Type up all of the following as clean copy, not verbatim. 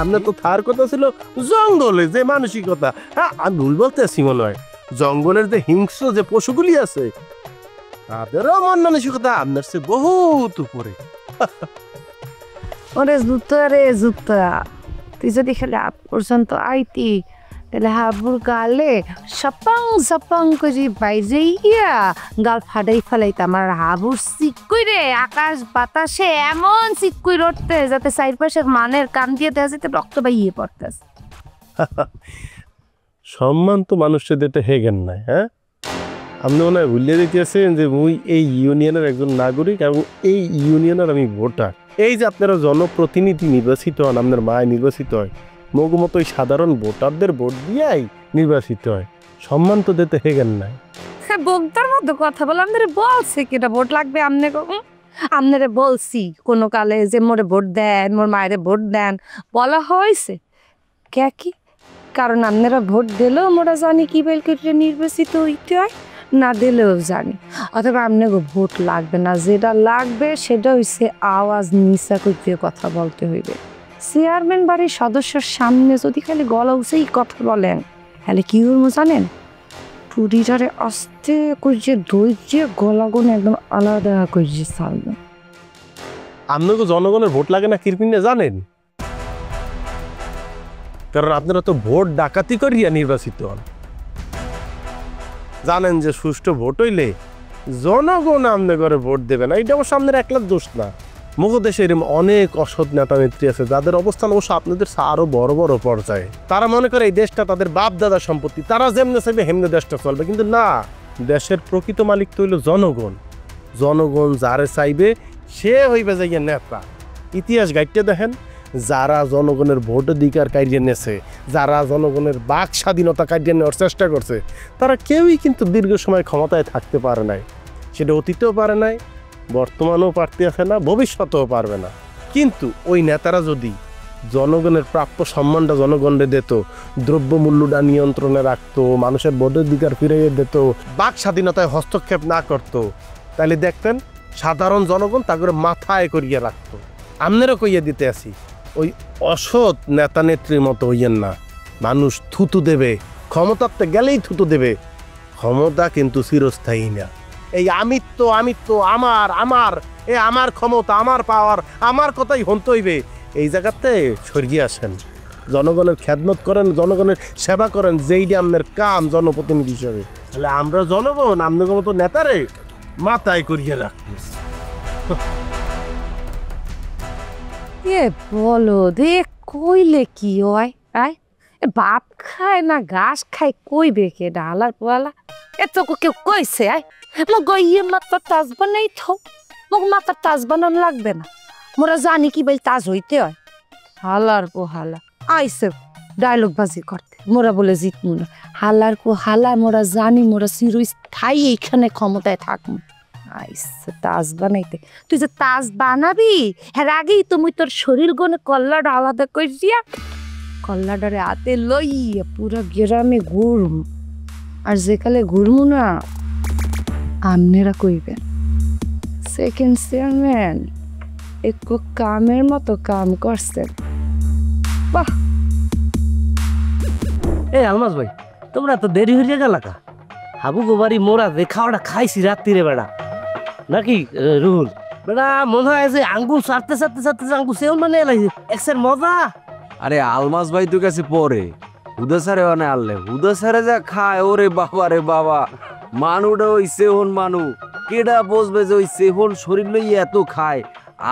আপনার তো থার কথা ছিল জঙ্গলে যে মানসিকতা। হ্যাঁ, আমি ভুল বলতেছি মনে হয়। জঙ্গলের যে হিংস্র যে পশুগুলি আছে তাদেরও মন মানসিকতা আপনার চেয়ে বহুত উপরে। ওরে জুতা রে জুতা, তুই যদি খালি আপ পর্যন্ত আইতি তাহলে হাবুর গালে সাপাং সাপাং করে বাইরে গিয়া গাল ফাটাই ফেলাইতাম। আর হাবুর সিক্কুই রে আকাশ বাতাসে এমন সিক্কুই রটতে যাতে চারপাশের মানের কান দিয়ে দেওয়া যেতে রক্ত বাইয়ে পড়তেছে। সম্মান তো মানুষের দিতে হেগেন নাই। হ্যাঁ, আপনি মনে হয় ভুলিয়ে দিতেছেন যে মুই এই ইউনিয়নের একজন নাগরিক এবং এই ইউনিয়নের আমি ভোটার। এই যে আপনারা জনপ্রতিনিধি নির্বাচিত হন, আপনার মায় নির্বাচিত হয়, মগু মতো এই সাধারণ ভোটারদের ভোট দিয়াই নির্বাচিত হয়। সম্মান তো দিতে হেগেন নাই। হ্যাঁ, বক্তার মতো কথা বলে আপনারে বলছে কিটা ভোট লাগবে আমনে আপনারে বলছি কোনো কালে যে মোরে ভোট দেন, মোর মায়েরে ভোট দেন বলা হয়েছে কে কি? কারণ আপনারা ভোট দিলেও মোরা জানি কি বেল করে নির্বাচিত হইতে হয়, না দিলেও জানি। অথবা আপনাকে ভোট লাগবে না, যেটা লাগবে সেটা হচ্ছে আওয়াজ নিচা করতে কথা বলতে হইবে। চেয়ারম্যান বাড়ির সদস্যর সামনে যদি খালি গলা উঁচেই কথা বলেন তাহলে কি হইব জানেন? পুরীটারে আস্তে করে ধৈর্য গলা গুণ একদম আলাদা করে ছাড়বে। আপনাকে জনগণের ভোট লাগে না কিরপিনে জানেন? কারণ আপনারা তো ভোট ডাকাতি করিয়া নির্বাচিত হন। জানেন যে সুষ্ঠু ভোট হইলে জনগণ আপনার ঘরে ভোট দেবে না। এটা অবশ্য আপনার একলার দোষ না। মুখদেশে এরকম অনেক অসৎ নেতা নেত্রী আছে যাদের অবস্থান অবশ্য আপনাদের আরো বড় বড় পর্যায়ে। তারা মনে করে এই দেশটা তাদের বাপ দাদার সম্পত্তি, তারা যেমনে চাইবে হেমনে দেশটা চলবে। কিন্তু না, দেশের প্রকৃত মালিক তো হইল জনগণ। জনগণ যারে চাইবে সে হইবে যাইয়া নেতা। ইতিহাস গাইতে দেখেন, যারা জনগণের ভোট অধিকার কাটিয়ে নেছে, যারা জনগণের বাক স্বাধীনতা কাটিয়ে নেওয়ার চেষ্টা করছে, তারা কেউই কিন্তু দীর্ঘ সময় ক্ষমতায় থাকতে পারে নাই। সেটা অতীতেও পারে নাই, বর্তমানেও পারতে আসে না, ভবিষ্যতেও পারবে না। কিন্তু ওই নেতারা যদি জনগণের প্রাপ্য সম্মানটা জনগণকে দিত, দ্রব্যমূল্যটা নিয়ন্ত্রণে রাখতো, মানুষের ভোটাধিকার ফিরিয়ে দিত, বাক স্বাধীনতায় হস্তক্ষেপ না করতো, তাহলে দেখতেন সাধারণ জনগণ তা করে মাথায় করিয়ে রাখতো। আমনেরও কইয়া দিতে আসি, ওই অসৎ নেতা নেত্রীর মতো হইয়েন না। মানুষ থুতু দেবে, ক্ষমতাতে গেলেই থুতু দেবে। ক্ষমতা কিন্তু চিরস্থায়ী না। এই আমিত্ব আমার আমার আমার ক্ষমতা, আমার পাওয়ার, আমার কথাই হতে হইবে, এই জায়গাতে সরিয়ে আসেন। জনগণের খেদমত করেন, জনগণের সেবা করেন, যেইটা আপনার কাম জনপ্রতিনিধি হিসাবে। তাহলে আমরা জনগণ আপনাদের মতো নেতারে মাথায় করিয়ে রাখবো। এ বলো দে, কইলে কি হয়? বাপ খায় না ঘাস খায়, কইবে কে ডালার পোয়ালা? এত কেউ কইছে গইয়ে মাত্র তাজ বানাই থো, মোক মাত্র তাজ বানানো লাগবে না। মোরা জানি কি বল তাজ হইতে হয়। হালার পো হালা আইসে ডায়লগ বাজি করতে, মোরা বলে জিতমু না। হালার পো হালা, মোরা জানি মোরা চিরস্থায়ী এইখানে ক্ষমতায় থাকবো। আইসে তাজ বানাইতে। তুই যে তাজ বানাবি এর আগেই তুমি তোর শরীর গনে কল্লাটা আলাদা করে দিয়া কল্লাটারে হাতে লইয়া পুরা গ্রামে ঘুরমু। আর যেকালে ঘুরমু না, আমনেরা কইবেন সেকেন্ড চেয়ারম্যান একটু কামের মতো কাম করছেন। বাহ! এই আলমাস ভাই, তোমরা তো দেরি হয়ে গেল কা? হাবু গোবারি মোরা যে খাওয়াটা খাইছি রাত্রিরে বেড়া নাকি রুহুল বেড়া, মনে হয় যে আঙ্গুল সারতে সারতে সারতে আঙ্গুল সেও মানে এলাইছে এক্সের মজা। আরে আলমাস ভাই তো কাছে পরে হুদা সারে মানে আনলে হুদা সারে যা খায়, ওরে বাবা রে বাবা, মানুটা ওই সেহন মানু কেডা বসবে যে ওই সেহন শরীর লই এত খায়।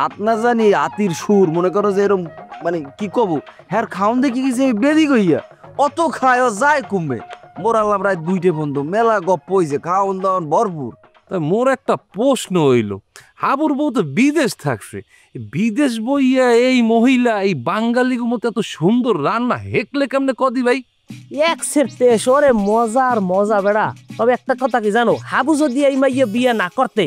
আত না জানি আতির সুর, মনে করো যে এরম মানে কি কব, হ্যার খাউন দেখি গেছে বেদি গইয়া অত খায় ও যায় কমবে। মোর আল্লাহ রায় 2টে বন্ধু মেলা গপ্প হইছে, খাওন দাওন ভরপুর। মোর একটা প্রশ্ন হইল, হাবুর বউ তো বিদেশ থাকছে, বিদেশ বইয়া এই মহিলা এই বাঙালি মতো এত সুন্দর রান্না হেকলে কেমনে কদি ভাই? এক্সের টেস্ট ওরে মজা আর মজা বেড়া। তবে একটা কথা কি জানো, হাবু যদি এই মাইয়া বিয়ে না করতে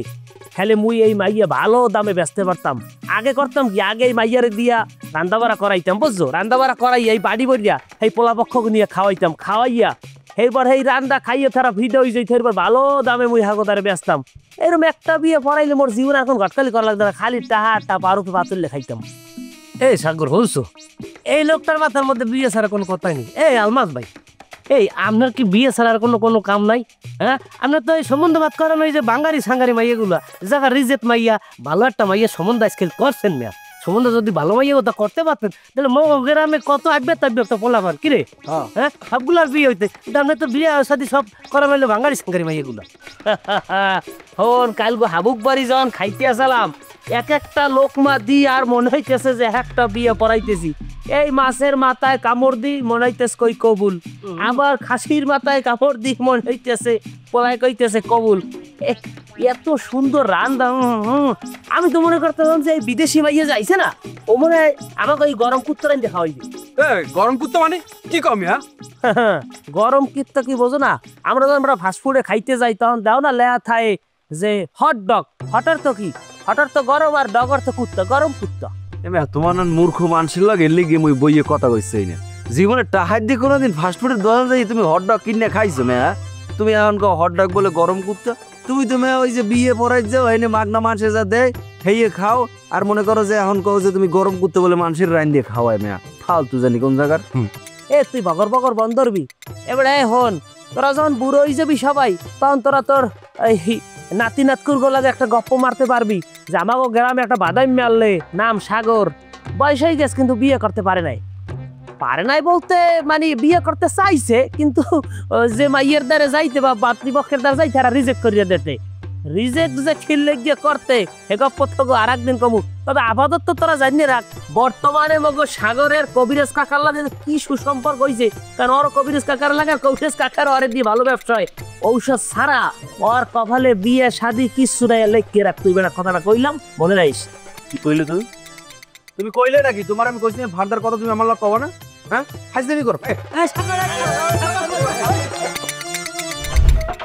তাহলে মুই এই মাইয়া ভালো দামে বেচতে পারতাম। আগে করতাম কি, আগে এই মাইয়ারে দিয়া রান্না বাড়া করাইতাম, বুঝছো? রান্না বাড়া করাইয়া এই বাড়ি বইয়া এই পোলা পক্ষ নিয়ে খাওয়াইতাম, খাওয়াইয়া এইবার এই রান্না খাইয়ে তারা ভিডিও হয়ে যাইতে, এবার ভালো দামে মুই হাগোদারে বেচতাম। এরকম একটা বিয়ে পড়াইলে মোর জীবন এখন ঘটকালি করা লাগতো না, খালি টাহা টা পারু পাতুললে খাইতাম। এই সাগর হলছো এই লোকটার মাথার মধ্যে বিয়ে ছাড়া কোনো কথাই নেই। এই আলমাজ ভাই, এই আপনার কি বিয়ে ছাড়ার কোনো কাম নাই? হ্যাঁ, আপনার তো এই সম্বন্ধ বাদ করেন ওই যে বাঙালি সাঙ্গারি মাইয়াগুলা জায়গা রিজেট মাইয়া ভালো একটা মাইয়া সম্বন্ধ আজকে করছেন না। সম্বন্ধ যদি ভালো মাইয়া ওটা করতে পারতেন তাহলে গ্রামে কত আসবে তাকবে একটা পোলাপান কিরে, হ্যাঁ সবগুলার বিয়ে হইতে। কিন্তু আপনি তো বিয়ে সাথে সব করা মাইলে বাঙালি সাঙ্গারি মাইয়াগুলা। হন কাল গো হাবুক বাড়ি যখন খাইতে আসালাম, এক একটা লোকমা দি আর মনে হইতেছে যে একটা বিয়ে পড়াইতেছি। এই মাছের মাথায় কামড় দি মনে হইতেছে কই কবুল, আবার খাসির মাথায় কামড় দি মনে হইতেছে পলাই কইতেছে কবুল। এত সুন্দর রান্না, আমি তো মনে করতাম যে এই বিদেশি মাইয়া যাইছে না, ও মনে হয় আমাকে ওই গরম কুত্তা রান্না খাওয়াইবে। গরম কুত্তা মানে কি কম? গরম কুত্তা কি বোঝো না? আমরা যখন আমরা ফাস্টফুডে খাইতে যাই তখন দাও না লেয়া থাকে যে হট ডগ। হটার তো কি, হটার তো গরম আর ডগর তো কুত্তা, গরম কুত্তা। তোমার মূর্খ মানুষের লাগে লিগে মুই বইয়ে কথা কইছই না। জীবনে টাহার দিয়ে কোনোদিন ফাস্টফুডের দোকান যাই তুমি হটডগ কিনে খাইছো মেয়া? তুমি এখন কো হটডগ বলে গরম কুত্তা? তুমি তো মেয়া ওই যে বিয়ে পড়াই যাও এনে মাগনা মানুষে যা দেয় খেয়ে খাও, আর মনে করো যে এখন কও যে তুমি গরম কুত্তা বলে মানুষের রাইন দিয়ে খাওয়ায় মেয়া। ফালতু জানি কোন জায়গার। এ তুই বগর বগর বন্দরবি এবারে হন, তোরা যখন বুড়ো হয়ে যাবি সবাই তখন তোরা তোর এই নাতি নাতকুর গোলাগে একটা গপ্প মারতে পারবি যে আমাকে গ্রামে একটা বাদাম মারলে নাম সাগর, বয়স হয়ে গেছে কিন্তু বিয়ে করতে পারে নাই। পারে নাই বলতে মানে বিয়ে করতে চাইছে কিন্তু যে মাইয়ের দ্বারে যাইতে বা পাত্রীপক্ষের দ্বারা যাইতে আর রিজেক্ট করিয়ে দিতে। রিজেক্ট যে খিললে গিয়ে করতে হে গপ্প তো আর একদিন কমু। তবে আপাতত তো তোরা জানিয়ে রাখ, বর্তমানে মগো সাগরের কবিরাজ কাকার লাগে কি সুসম্পর্ক হয়েছে। কারণ ওর কবিরাজ কাকার লাগে, কবিরাজ কাকার ওরে দিয়ে ভালো ব্যবসা হয়। ঔষধ ছাড়া ওর কপালে বিয়ে শাদি কিচ্ছু নাই, লেখকে রাখ। তুই বেটা কথাটা কইলাম মনে রাখিস। কি কইলে তুমি? তুমি কইলে নাকি? তোমার আমি কইছি ভান্ডার কথা তুমি আমার লোক কবা না? হ্যাঁ হাজদেমি করো।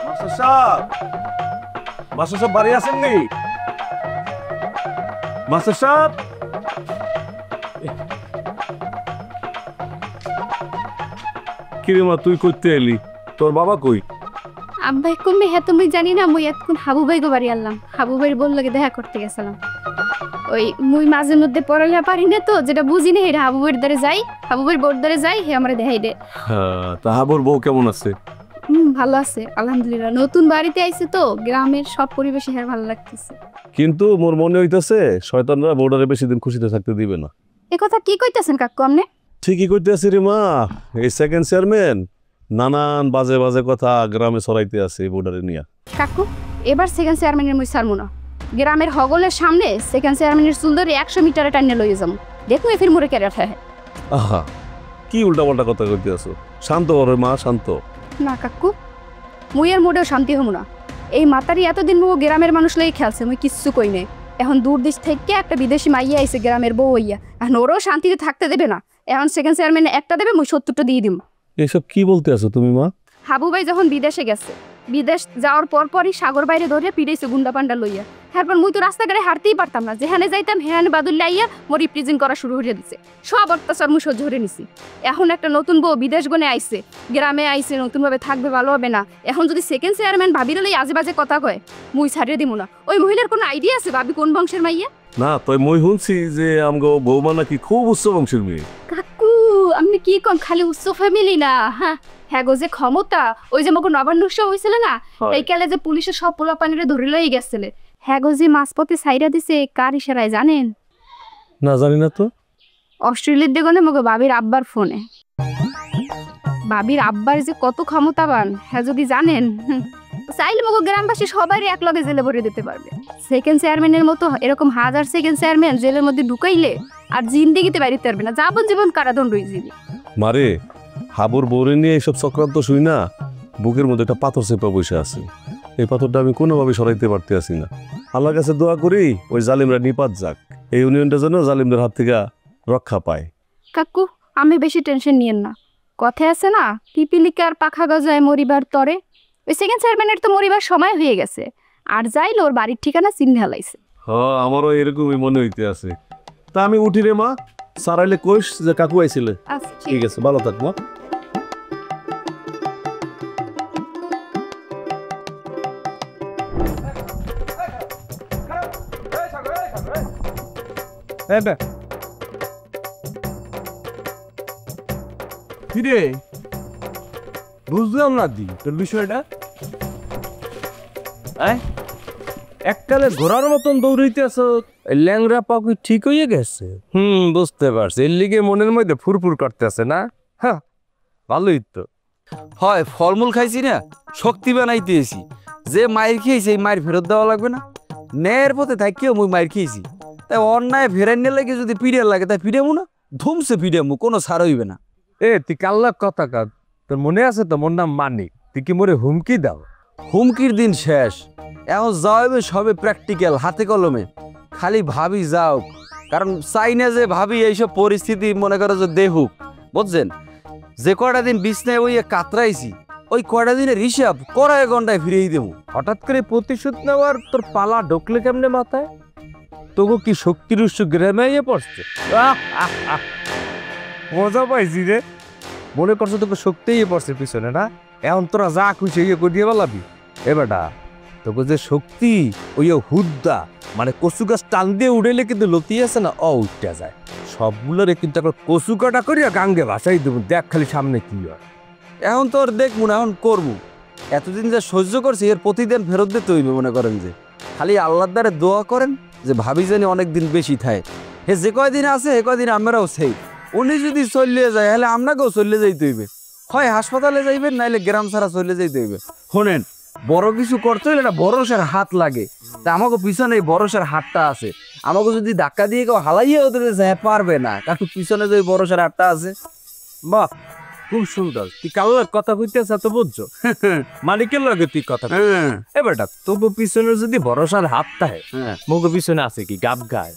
মাস্টার সাহেব, মাস্টার সাহেব বাড়ি আছেন নি? মাস্টার সাহেব, কিরে মা তুই করতে এলি? তোর বাবা কই? আব্বাই কমবে হ্যাঁ তুমি জানি না, মুই এতক্ষণ হাবু ভাই গো বাড়ি আনলাম। হাবু ভাইয়ের বললো দেখা করতে গেছিলাম। ওই মুই মাঝে মধ্যে পড়ালেখা পারি না তো, যেটা বুঝি না এটা হাবু ভাইয়ের দ্বারে যাই, হাবু ভাইয়ের বোর দ্বারে যাই, হে আমার দেখাই দে। তা হাবুর বউ কেমন আছে? ভালো আছে আলহামদুলিল্লাহ। নতুন বাড়িতে আইছে তো, গ্রামের সব পরিবেশে হ্যাঁ ভালো লাগতেছে। কিন্তু মোর মনে হইতেছে শয়তানরা বউডারে বেশি দিন খুশিতে থাকতে দিবে না। এ কথা কি কইতাছেন কাকু আপনি? ঠিকই কইতেছি রে মা। এই সেকেন্ড চেয়ারম্যান নানান বাজে বাজে কথা গ্রামে ছড়াইতে আছে বউডারে নিয়ে। কাকু এবার সেকেন্ড চেয়ারম্যানের মুই ছাড়মু না। গ্রামের হগলের সামনে সেকেন্ড চেয়ারম্যানের চুল ধরে 100 মিটারে টাইনে লইয়ে যাম। দেখুন এ ফির মুরে কেড়ে ওঠে। আহা কি উল্টা পাল্টা কথা কইতে আছো? শান্ত হরে মা, শান্ত। না কাকু, মুই আর মোটেও শান্তি হমু না। এই মাতারি এতদিন মুই গ্রামের মানুষ লাগি খেলছে, মুই কিচ্ছু কই নাই। এখন দূর দেশ থেকে একটা বিদেশি মাইয়া আইছে গ্রামের বউ হইয়া, এখন ওরও শান্তিতে থাকতে দেবে না। এখন সেকেন্ড চেয়ারম্যান একটা দেবে, মুই 70টা দিয়ে দিম। এসব কি বলতে আছো তুমি মা? হাবু ভাই যখন বিদেশে গেছে, বিদেশ যাওয়ার পরই সাগর বাইরে ধরে পিড়াইছে গুন্ডা পান্ডা লইয়া। তারপর মুই তো রাস্তাঘাটে হাঁটতেই পারতাম না, যেখানে যাইতাম হেহানে বাদুল্লা আইয়া মোর রিপ্রেজেন্ট করা শুরু হয়ে দিছে। সব অত্যাচার মুই সহ্য করে নিছি। এখন একটা নতুন বউ বিদেশ গনে আইছে, গ্রামে আইছে, নতুনভাবে থাকবে, ভালো হবে না। এখন যদি সেকেন্ড চেয়ারম্যান ভাবির লই আজে বাজে কথা কয়, মুই ছাড়িয়ে দিব না। ওই মহিলার কোনো আইডিয়া আছে ভাবি কোন বংশের মাইয়া? না তাই মই শুনছি যে আমগো বৌমা নাকি খুব উচ্চ বংশের মেয়ে। কাকু আপনি কি কম, খালি উচ্চ ফ্যামিলি না, হ্যাঁ গো যে ক্ষমতা, ওই যে মগো নবান্ন উৎসব হয়েছিল না, এই কালে যে পুলিশের সব পোলা পানিরে ধরে লই গেছিলে, হ্যাঁ গো যে মাঝপথে সাইরা দিছে কার ইশারায় জানেন? না জানি না তো। অস্ট্রেলিয়ার দেগনে মগো বাবির আব্বার ফোনে। বাবির আব্বার যে কত ক্ষমতাবান হ্যাঁ যদি জানেন, চাইলে মগো গ্রামবাসী সবাই এক লগে জেলে ভরে দিতে পারবে। সেকেন্ড চেয়ারম্যানের মতো এরকম হাজার সেকেন্ড চেয়ারম্যান জেলের মধ্যে ঢুকাইলে আর জিন্দেগিতে বাইরে পারবে না, যাবজ্জীবন কারাদণ্ড হয়ে যাবে। মারে হাবুর বউরে নিয়ে এইসব চক্রান্ত শুই না, বুকের মধ্যে একটা পাথর চেপা বসে আছে। এই পাথরটা আমি কোনোভাবে সরাইতে পারতে আসি না। আল্লাহর কাছে দোয়া করি ওই জালিমরা নিপাত যাক, এই ইউনিয়নটা যেন জালিমদের হাত থেকে রক্ষা পায়। কাকু আমি বেশি টেনশন নিয়েন না। কথায় আছে না, পিপিলিকার পাখা গজায় মরিবার তরে, ওই সেকেন্ড চেয়ারম্যানের তো মরিবার সময় হয়ে গেছে, আর যাইলে ওর বাড়ির ঠিকানা চিহ্নে হালাইছে। হ্যাঁ আমারও এরকমই মনে হইতে আছে। তা আমি উঠি রে মা, সারাইলে কইস যে কাকু আইছিলে। আচ্ছা ঠিক আছে, ভালো থাক মা। ফিরে বুঝলাম না দি তোর বিষয়টা। এককালে ঘোড়ার মতন দৌড়াইতেছ, ল্যাংরা পাখি ঠিক হয়ে গেছে। বুঝতে পারছি, এর লিগে মনের মধ্যে ফুরফুর করতেছে না। হ্যাঁ ভালোই তো। হয় ফলমূল খাইছি না, শক্তি বানাইতেছি। যে মায়ের খেয়েছি এই মায়ের ফেরত দেওয়া লাগবে না। ন্যায়ের পথে থাকিও মুই মায়ের খেয়েছি, তাই অন্যায় ফেরাইনে লাগে যদি পিড়িয়া লাগে তাই পিড়ামু না, ধুমসে পিড়ামু, কোনো ছাড় হইবে না। তুই কাল্লার কথা কাজ, তোর মনে আছে তো মোর নাম মানিক, তুই কি মোরে হুমকি দাও? হুমকির দিন শেষ, এখন যাওয়াবে সবে প্র্যাকটিক্যাল, হাতে কলমে। খালি ভাবি যাও, কারণ চাই না যে ভাবি এইসব পরিস্থিতি মনে করো যে দেহুক, বুঝছেন? যে কয়টা দিন বিছনায় ওই কাতরাইছি, ওই কয়টা দিনের হিসাব কড়াই ঘন্টায় ফিরিয়ে দেবো। হঠাৎ করে প্রতিশোধ নেওয়ার তোর পালা ঢুকলে কেমনে মাথায়? তোকে কি শক্তির উৎস গ্রামে পড়ছে? মজা পাইছি রে। মনে করছো তোকে শক্তিই পড়ছে পিছনে না? এখন তোরা যা খুশি ইয়ে করিয়ে বলাবি। এ বেটা, তোকে যে শক্তি ওই হুদ্দা মানে কচু গাছ টান দিয়ে উড়েলে কিন্তু লতি আছে না, উঠতে যায়। সবগুলোরে কিন্তু একবার কচু কাটা করিয়া গাঙ্গে ভাসাই দেবো, দেখ খালি সামনে কি হয়। এখন তো আর দেখবো না, এখন করবো। এতদিন যা সহ্য করছি এর প্রতিদিন ফেরত দিতে হইবে। মনে করেন যে খালি আল্লাহর দ্বারে দোয়া করেন যে ভাবি জানি অনেকদিন বেশি থাকে। হে যে কয়দিন আছে হে কয়দিন আমরাও সেই। উনি যদি চলিয়ে যায় তাহলে আপনাকেও চলে যাইতে হইবে, হয় হাসপাতালে যাইবেন নাইলে গ্রাম ছাড়া চলে যাইতে হইবে। শোনেন, বড় কিছু করতে হইলে না ভরসার হাত লাগে। তা আমাকে পিছনে এই ভরসার হাতটা আছে। আমাকে যদি ধাক্কা দিয়ে কেউ হালাইয়ে ওদের যায় পারবে না, কারণ পিছনে যে ভরসার হাতটা আছে। বাহ, খুব সুন্দর। তুই কাল্লার কথা কইতেছ তো বুঝছো? মালিকের লগে তুই কথা এ বেটা, তবু পিছনে যদি ভরসার হাত থাকে, মুখ পিছনে আছে কি গাব গায়?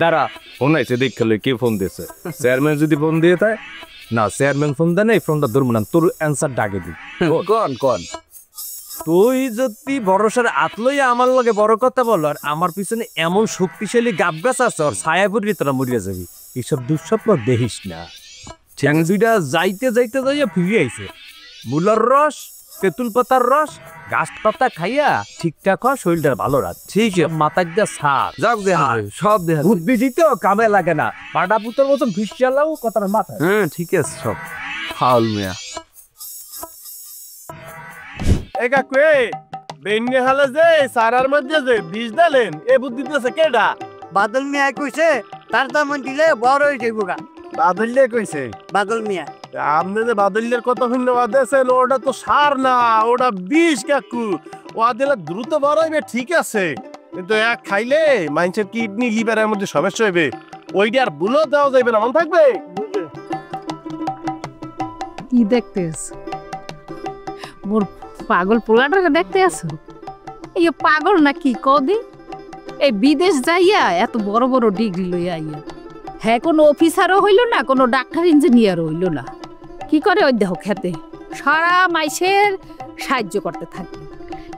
দাঁড়া, ফোন আইছে দেখলে কে ফোন দিয়েছে। চেয়ারম্যান যদি ফোন দিয়ে থাকে না, চেয়ারম্যান ফোন দেয় না, এই ফোনটা ধরবো না, তোর অ্যান্সার ডাকে দিই। কন কন তুই যদি ভরসার হাত লইয়া আমার লগে বড় কথা বল, আর আমার পিছনে এমন শক্তিশালী গাব গাছ আছে, আর ছায়া পড়বি তোরা মরিয়া যাবি। এইসব দুঃস্বপ্ন দেখিস না। ঠ্যাং দুইটা যাইতে যাইতে যাইয়া ফিরে আইছে। মূলার রস, তেঁতুল পাতার রস, গাছ পাতা খাইয়া ঠিকঠাক হয়, শরীরটা ভালো রাখ। ঠিক মাথার দিয়া সার যাক দেখা সব দেখা বুদ্ধি দিতেও কামে লাগে না। পাটা পুতোর মতন ভিস চালাও কথার মাথায়। ঠিক আছে সব ফাউল মিয়া। এ কাকু, বেন্নে হালে যে সারার মধ্যে যে বিষ দিলেন, এ বুদ্ধি দিতেছে কেডা? বাদল মিয়া কইছে তার দাম দিলে বড় হয়ে যাইব গা। বাদল্যে কইছে? বাদল মিয়া আপনি যে বাদল্যের কথা শুনলে বাদেছেন, ওটা তো সার না, ওটা বিষ কাকু। ও দিলে দ্রুত বড় হইবে ঠিক আছে, কিন্তু এক খাইলে মানুষের কিডনি লিভারের মধ্যে সমস্যা হইবে। ওইটা আর বুলো দেওয়া যাইবে না, মনে থাকবে। কি দেখতেছ? মোর পাগল পোলাটাকে দেখতে আছো? এই পাগল না কি কদি? এই বিদেশ যাইয়া এত বড় বড় ডিগ্রি লইয়া আইয়া, হ্যাঁ কোনো অফিসারও হইল না, কোনো ডাক্তার ইঞ্জিনিয়ারও হইল না। কি করে ওই দেহ খেতে সারা মাইসের সাহায্য করতে থাকে।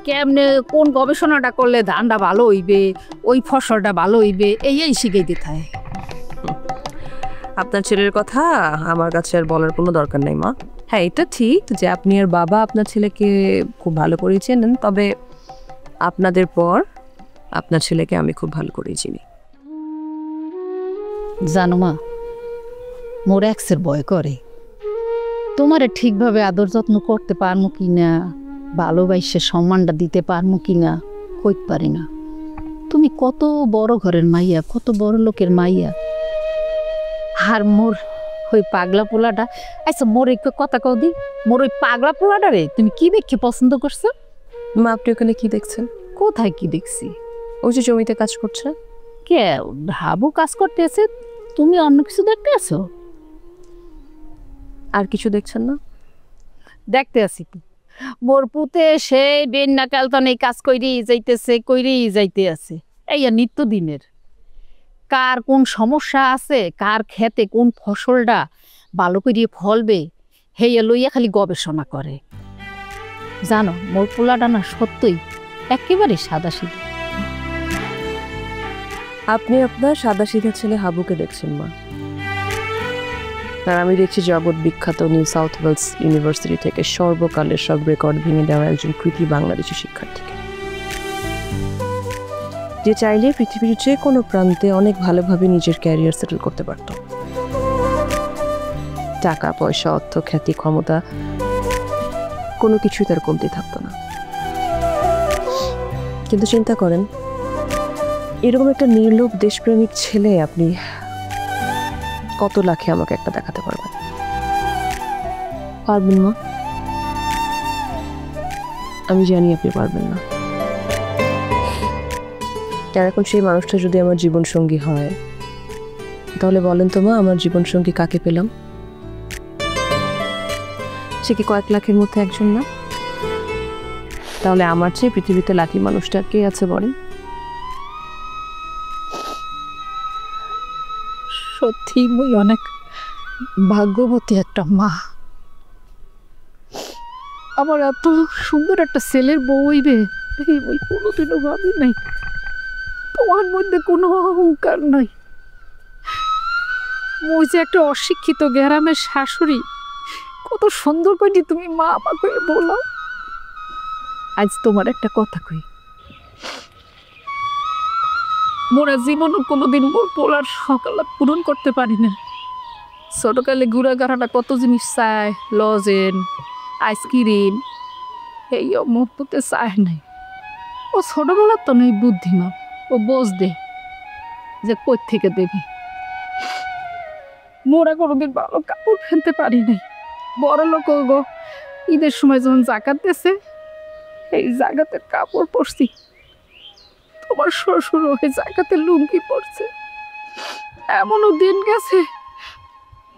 কেমনে কোন গবেষণাটা করলে ধানটা ভালো হইবে, ওই ফসলটা ভালো হইবে, এই শিখাইতে থাকে। আপনার ছেলের কথা আমার কাছে আর বলার কোনো দরকার নেই মা। হ্যাঁ, এটা ঠিক যে আপনি আর বাবা আপনার ছেলেকে খুব ভালো করেই চেনেন, তবে আপনাদের পর আপনার ছেলেকে আমি খুব ভালো করেই চিনি। জানো মা, মোর এক্সের ভয় করে। তোমারে ঠিকভাবে আদর যত্ন করতে পারমু কিনা, ভালোবাসে সম্মানটা দিতে পারমু কিনা কইতে পারি না। তুমি কত বড় ঘরের মাইয়া, কত বড় লোকের মাইয়া, আর মোর ওই পাগলা পোলাটা। আচ্ছা, মোর একটু কথা কও দি, মোর ওই পাগলা পোলাটা রে তুমি কি দেখে পছন্দ করছো? মা, আপনি ওখানে কি দেখছেন? কোথায় কি দেখছি? ওই যে জমিতে কাজ করছে। কে হাবু কাজ করতে আছে, তুমি অন্য কিছু দেখতে আছো? আর কিছু দেখছেন না? দেখতে আছি কি, মোর পুতে সেই বেন্না কালতনে কাজ কইরেই যাইতে আছে। এই নিত্য দিনের কার কোন সমস্যা আছে, কার খেতে কোন ফসলটা ভালো করিয়ে ফলবে, হেয়া লইয়া খালি গবেষণা করে। জানো, মোর পোলাটা না সত্যই একেবারে সাদাসিধা। আপনি আপনার সাদাসিধা ছেলে হাবুকে দেখছেন মা, আর আমি দেখছি জগৎ বিখ্যাত নিউ সাউথ ওয়েলস ইউনিভার্সিটি থেকে সর্বকালের সব রেকর্ড ভেঙে দেওয়া একজন কৃতি বাংলাদেশি শিক্ষার্থীকে, যে চাইলে পৃথিবীর যে কোনো প্রান্তে অনেক ভালোভাবে নিজের ক্যারিয়ার সেটেল করতে পারত। টাকা পয়সা অর্থ খ্যাতি ক্ষমতা কোনো কিছুই তার কমতি থাকতো না। কিন্তু চিন্তা করেন, এরকম একটা নির্লোভ দেশপ্রেমিক ছেলে আপনি কত লাখে আমাকে একটা দেখাতে পারবেন? পারবেন না? আমি জানি আপনি পারবেন না। আর এখন সেই মানুষটা যদি আমার জীবন সঙ্গী হয়, তাহলে বলেন তো মা, আমার জীবন সঙ্গী কাকে পেলাম? সে কি কয়েক লাখের মধ্যে একজন না? তাহলে আমার চেয়ে পৃথিবীতে লাকি মানুষটা কে আছে বলেন? সত্যি মুই অনেক ভাগ্যবতী একটা মা। আমার এত সুন্দর একটা ছেলের বউ হইবে এই মুই কোনোদিনও ভাবি নাই। তোমার মধ্যে কোনো অহংকার নাই। মুই যে একটা অশিক্ষিত গ্রামের শাশুড়ি, কত সুন্দর করে তুমি মা আমাকে বলো। আজ তোমার একটা কথা কই, মোরা জীবনও কোনোদিন মোর পোলার সকাল পূরণ করতে পারি না। ছোটকালে ঘুরা গাড়াটা কত জিনিস চায়, লজেন আইসক্রিম, এই মুহূর্তে চায় নাই। ও ছোটবেলার তো নেই বুদ্ধিমান, ও বোঝ দে যে কই থেকে দেবে। মোরা কোনোদিন ভালো কাপড় ফেলতে পারি নাই। বড় লোক গো ঈদের সময় যখন জাকাত দিয়েছে, এই জাকাতের কাপড় পরছি। তোমার শ্বশুর ওই জাকাতের লুঙ্গি পরছে। এমনও দিন গেছে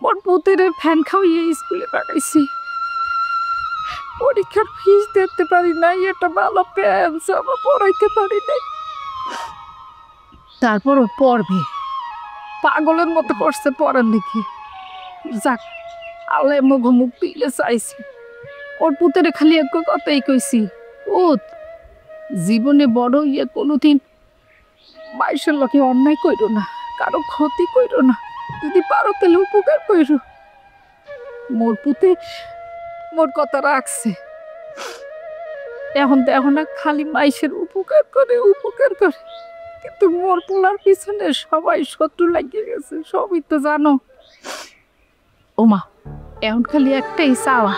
মোর পুতের ফ্যান খাওয়িয়ে স্কুলে পাঠাইছি। পরীক্ষার ফিস দিতে পারি নাই, একটা ভালো প্যান্ট জামা পরাইতে পারি নাই। তারপরও পড়বে, পাগলের মতো পড়ছে পড়ার লিখে। যাক, আল্লাহ মুখ দিলে চাইছি। ওর পুতেরে খালি এক কথাই কইছি, ও জীবনে বড় ইয়ে কোনোদিন মাইসের লোকে অন্যায় কইরো না, কারো ক্ষতি কইরো না, যদি পারো তাহলে উপকার কইরো। মোর পুতে মোর কথা রাখছে। এখন দেখো না, খালি মাইসের উপকার করে উপকার করে, কিন্তু মোর পোলার পিছনে সবাই শত্রু লাগিয়ে গেছে, সবই তো জানো। ওমা, এখন খালি একটাই চাওয়া,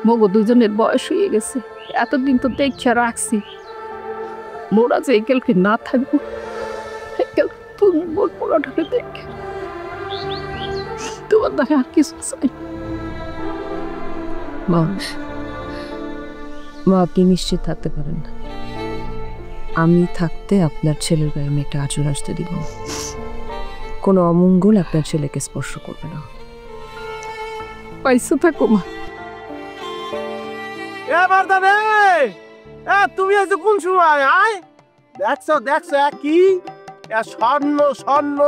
মগো দুজনের বয়স হয়ে গেছে, এতদিন তো দেখে রাখছি। মোরা যে একেলকে না থাকবো, তুমি মোর পোলাটাকে দেখে তোমার দেখে আর কিছু চাই। মা, আপনি নিশ্চিত থাকতে পারেন না, আমি থাকতে আপনার ছেলের গায়ে আমি একটা আঁচড় আসতে দিব না। কোনো অমঙ্গল আপনার ছেলেকে স্পর্শ করবে না। পয়সা থাকো মা। তুমি আছো কোন সময়? আয় দেখছো দেখছো কি স্বর্ণ স্বর্ণ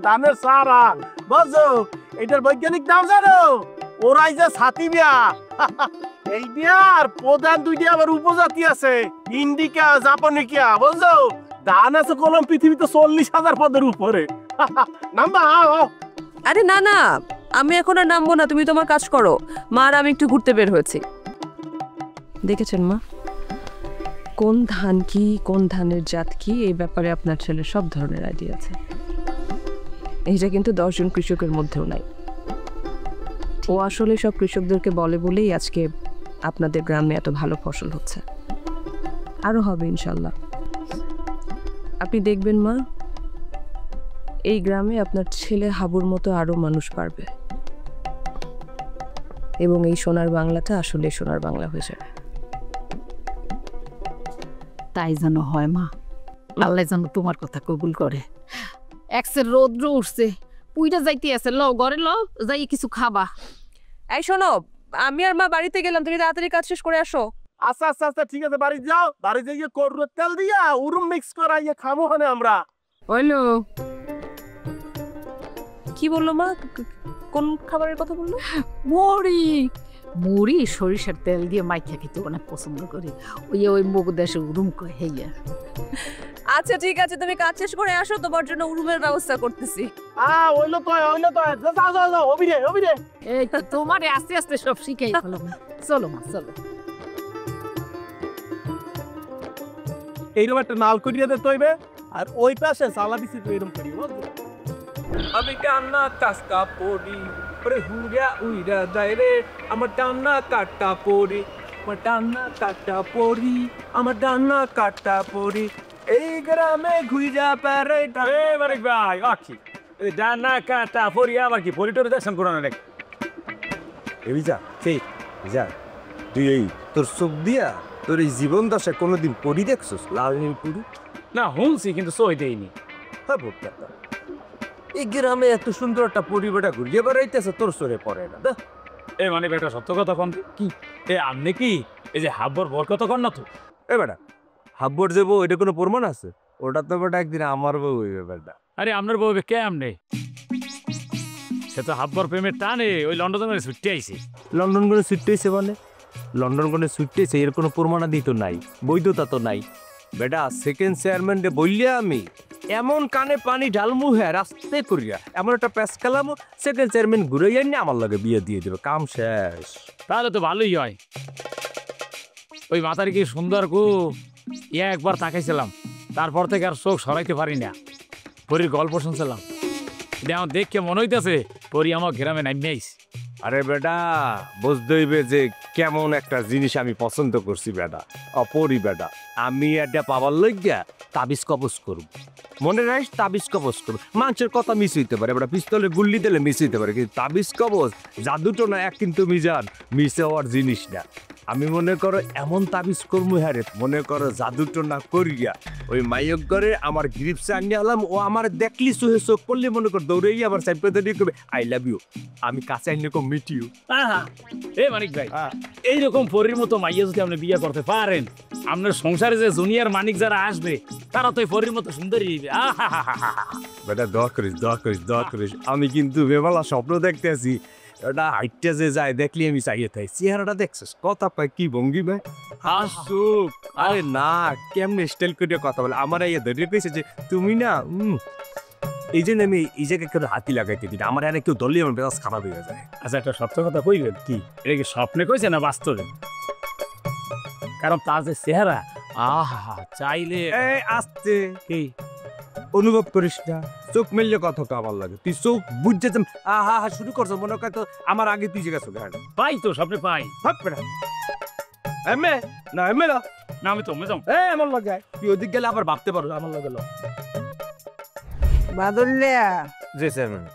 ধানের সারা, বুঝছো এটার বৈজ্ঞানিক নাম জানো? ওরাই যে ছাতি বিয়া। এই বিয়ার প্রধান দুইটি আবার উপজাতি আছে, ইন্ডিকা জাপানিকা, বুঝছো? ধান আছে কলম পৃথিবীতে 40,000 পদের উপরে। নাম্বা আরে না না, আমি এখন আর নামবো না, তুমি তোমার কাজ করো। মা আর আমি একটু ঘুরতে বের হয়েছি। দেখেছেন মা, কোন ধান কি, কোন ধানের জাত কি, এই ব্যাপারে আপনার ছেলের সব ধরনের আইডিয়া আছে। এইটা কিন্তু 10 জন কৃষকের মধ্যেও নাই। ও আসলে সব কৃষকদেরকে বলে বলেই আজকে আপনাদের গ্রামে এত ভালো ফসল হচ্ছে, আরো হবে ইনশাল্লাহ। আপনি দেখবেন মা, এই গ্রামে আপনার ছেলে হাবুর মতো আরো মানুষ পারবে, এবং এই সোনার বাংলাটা আসলে সোনার বাংলা হয়ে যাবে। তাই যেন হয় মা, আল্লাহ যেন তোমার কথা কবুল করে। একসের রৌদ্র উঠছে, পুইটা যাইতে আছে, লও ঘরে লও, যাই কিছু খাবা। এই শোনো, আমি আর মা বাড়িতে গেলাম, তুমি তাড়াতাড়ি কাজ শেষ করে আসো। আচ্ছা আচ্ছা আচ্ছা ঠিক আছে, বাড়ি যাও। বাড়িতে গিয়ে করুর তেল দিয়া উরুম মিক্স করাইয়ে খামো হানে আমরা। হইলো কি বললো মা? কোন খাবারের কথা বললো? মুড়ি। মুড়ি সরিষার তেল দিয়ে মাইখা খেতে অনেক পছন্দ করি। ওই মুগ দেশে উরুম কয় হেইয়া। আচ্ছা ঠিক আছে, তুমি কাজ শেষ করে আসো, তোমার জন্য উরুমের ব্যবস্থা করতেছি। ওইলো তো যাও যাও যাও, অবিরে অবিরে। এই তো তোমারে আস্তে আস্তে সব শিখাই ফেলো মা। চলো মা চলো। এইরকম একটা নাল করিয়ে দিতে হইবে, আর ওই পাশে সালা দিছি তো এরকম করি। আমি কান্না কাস্কা পড়ি, ওরে হুরা উইরা যায় রে আমার ডান্না কাটা পড়ি আমার ডান্না কাটা পড়ি আমার ডান্না কাটা পড়ি এই গ্রামে ঘুইরা পারে মানিক ভাই আখি ডান্না কাটা পড়ি আবার কি পরিটোর দর্শন করানো নাকি যা সেই যা তুই এই তোর চোখ দিয়া তোর এই জীবন দশা কোনোদিন পড়ি দেখছস লাল নীল পুরি না শুনছি কিন্তু সই দেয়নি হ্যাঁ ভোটটা এই গ্রামে এত সুন্দর একটা পরিবেটা ঘুরিয়ে বেড়াইতেছে তোর সরে পড়ে না এ মানে বেটা সত্য কথা কন কি এ আমনে কি এই যে হাব্বর বর কথা কন না তো এ বেটা হাব্বর যে বউ এটা কোনো প্রমাণ আছে ওটা তো বেটা একদিন আমার বউ হইবে বেটা আরে আপনার বউ কে আমনে সে তো হাব্বর প্রেমের টানে ওই লন্ডনে ছুটতে আইছে লন্ডন করে ছুটতেছে মানে লন্ডন করে ছুটতেছে এর কোনো প্রমাণাদি তো নাই বৈধতা তো নাই বেটা সেকেন্ড চেয়ারম্যান রে বললিয়া আমি এমন কানে পানি ঢালমু হ্যাঁ রাস্তে করিয়া এমন একটা প্যাস খেলামু সেকেন্ড চেয়ারম্যান ঘুরে যাই না আমার লগে বিয়ে দিয়ে দেবে কাম শেষ তাহলে তো ভালোই হয় ওই মাথার কি সুন্দর গো ইয়া একবার তাকাইছিলাম তারপর থেকে আর চোখ সরাইতে পারি না পরীর গল্প শুনছিলাম আমার দেখে মনে হইতেছে পরি আমার গ্রামে নামিয়ে আইস আরে বেটা বুঝতে হইবে যে কেমন একটা জিনিস আমি পছন্দ করছি বেটা অপরি বেটা আমি এটা পাবার লইগা তাবিজ কবজ করব মনে রাখিস তাবিজ কবজ করব মানুষের কথা মিস হইতে পারে বেটা পিস্তলে গুল্লি দিলে মিস হইতে পারে কিন্তু তাবিজ কবজ জাদুটো না এক কিন্তু মিজান মিস হওয়ার জিনিস না আমি মনে করো এমন তাবিজ করবো হ্যাঁ রে মনে করো জাদুটো না করিয়া ওই মাইয়ক করে আমার গ্রিপসে আনিয়ে আলাম ও আমার দেখলি চোখে চোখ করলে মনে কর দৌড়েই আমার সাইড দিয়ে করবে আই লাভ ইউ আমি কাছে আইনে কম মিটিউ এ মানিক ভাই এইরকম পরীর মতো মাইয়া যদি আপনি বিয়ে করতে পারেন আপনার সংসারে যে জুনিয়র মানিক যারা আসবে তারা তো পরীর মতো সুন্দরী হইবে বেটা দোয়া করিস আমি কিন্তু বেমালা স্বপ্ন দেখতে আছি এটা হাইটটা যে যায় দেখলি আমি চাইয়ে থাই চেহারাটা দেখছিস কথা কয় কি ভঙ্গি ভাই হাসুক আরে না কেমনে স্টাইল করে কথা বলে আমার এই ধরে কইছে যে তুমি না এই জন্য আমি এই জায়গায় কেউ হাতি লাগাইতে দিই আমার এনে কেউ দলই আমার বেশ খারাপ হয়ে যায় আচ্ছা একটা সত্য কথা কইবেন কি এটা কি স্বপ্নে কইছে না বাস্তবে কারণ তার যে চেহারা আহা চাইলে আসতে কি অনুভব করিস না চোখ মেললে কথা তো আমার লাগে তুই চোখ বুঝছে আহা হা শুরু করছো মনে কর তো আমার আগে তুই গেছো পাই তো স্বপ্নে পাই এমএ না এমএ না আমি তো যাও আমার লাগে তুই ওদিক গেলে আবার ভাবতে পারো আমার লাগে বাদলিয়া জি চেয়ারম্যান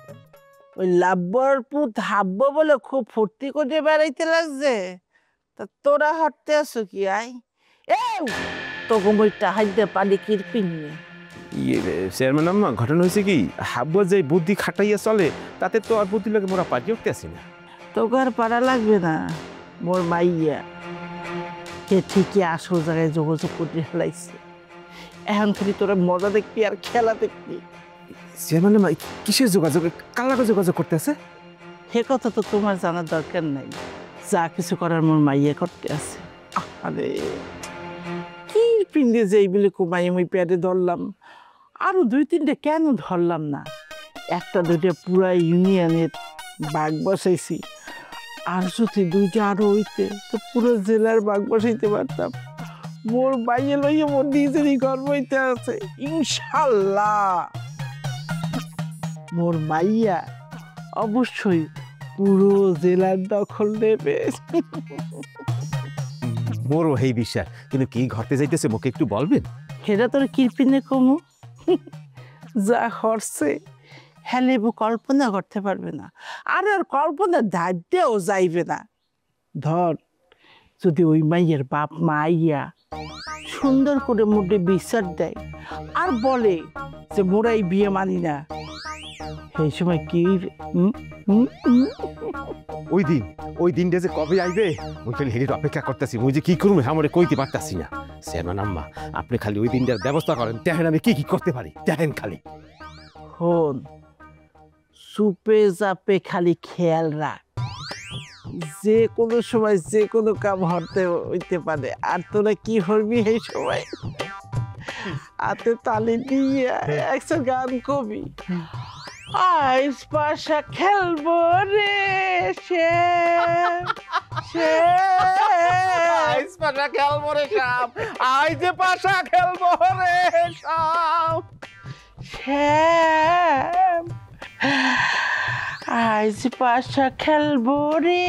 ওই লাব্বর পুত হাব্ব বলে খুব ফুর্তি করে বেড়াইতে লাগছে তা তোরা হাঁটতে আসো কি আই তোকে বইটা হাইতে পানি কিরপিন নিয়ে চেয়ারম্যান আম্মা ঘটনা হয়েছে কি হাব্বা যে বুদ্ধি খাটাইয়া চলে তাতে তো আর বুদ্ধি লাগে মোরা পাটি উঠতে আসি না তোকে আর পারা লাগবে না মোর মাইয়া কে ঠিকই আসল জায়গায় যোগাযোগ করে ফেলাইছে এখন খালি তোরা মজা দেখবি আর খেলা দেখবি চেয়ারম্যান আম্মা কিসের যোগাযোগ কার লাগে যোগাযোগ করতেছে সে কথা তো তোমার জানার দরকার নাই যা কিছু করার মোর মাইয়া করতে আছে আরে কি পিন্ডে যে এইগুলি কুমাই আমি পেটে ধরলাম আরো 2-3টে কেন ধরলাম না একটা দুইটা পুরা ইউনিয়নের বাঘ বসাইছি আর যদি দুইটা আরো হইতে তো পুরো জেলার বাঘ বসাইতে পারতাম মোর বাইয়ে লইয়ে মোর নিজেরই গর্ব হইতে আছে ইনশাল্লাহ মোর মাইয়া অবশ্যই পুরো জেলার দখল নেবে মোরও এই বিশ্বাস কিন্তু কি ঘটতে যাইতেছে মুখে একটু বলবেন সেটা তোর কিরপিনে কমু যা হরছে হেলেবু কল্পনা করতে পারবে না আর আর কল্পনা দায়িত্বেও যাইবে না ধর যদি ওই মাইয়ের বাপ মা আইয়া সুন্দর করে মোটে বিচার দেয় আর বলে যে মোরাই বিয়ে মানি না সেই সময় কি ওই দিনটা যে কবে আইবে ওই খালি হেরির অপেক্ষা করতেছি মুই যে কি করবো আমার কইতে পারতাছি না চেয়ারম্যান আম্মা আপনি খালি ওই দিনটার ব্যবস্থা করেন দেখেন আমি কি করতে পারি দেখেন খালি হন সুপে চাপে খালি খেয়াল রাখ যে কোনো সময় যে কোনো কাম হইতে পারে আর তোরা কি হরবি এই সময় হাতে তালি দিয়ে একটা গান কবি আইস পাশা খেলবো রে আইস পাশা খেলবো রে সাপ আইস পাশা খেলবো রে সাপ আজ পাশা খেলবো রে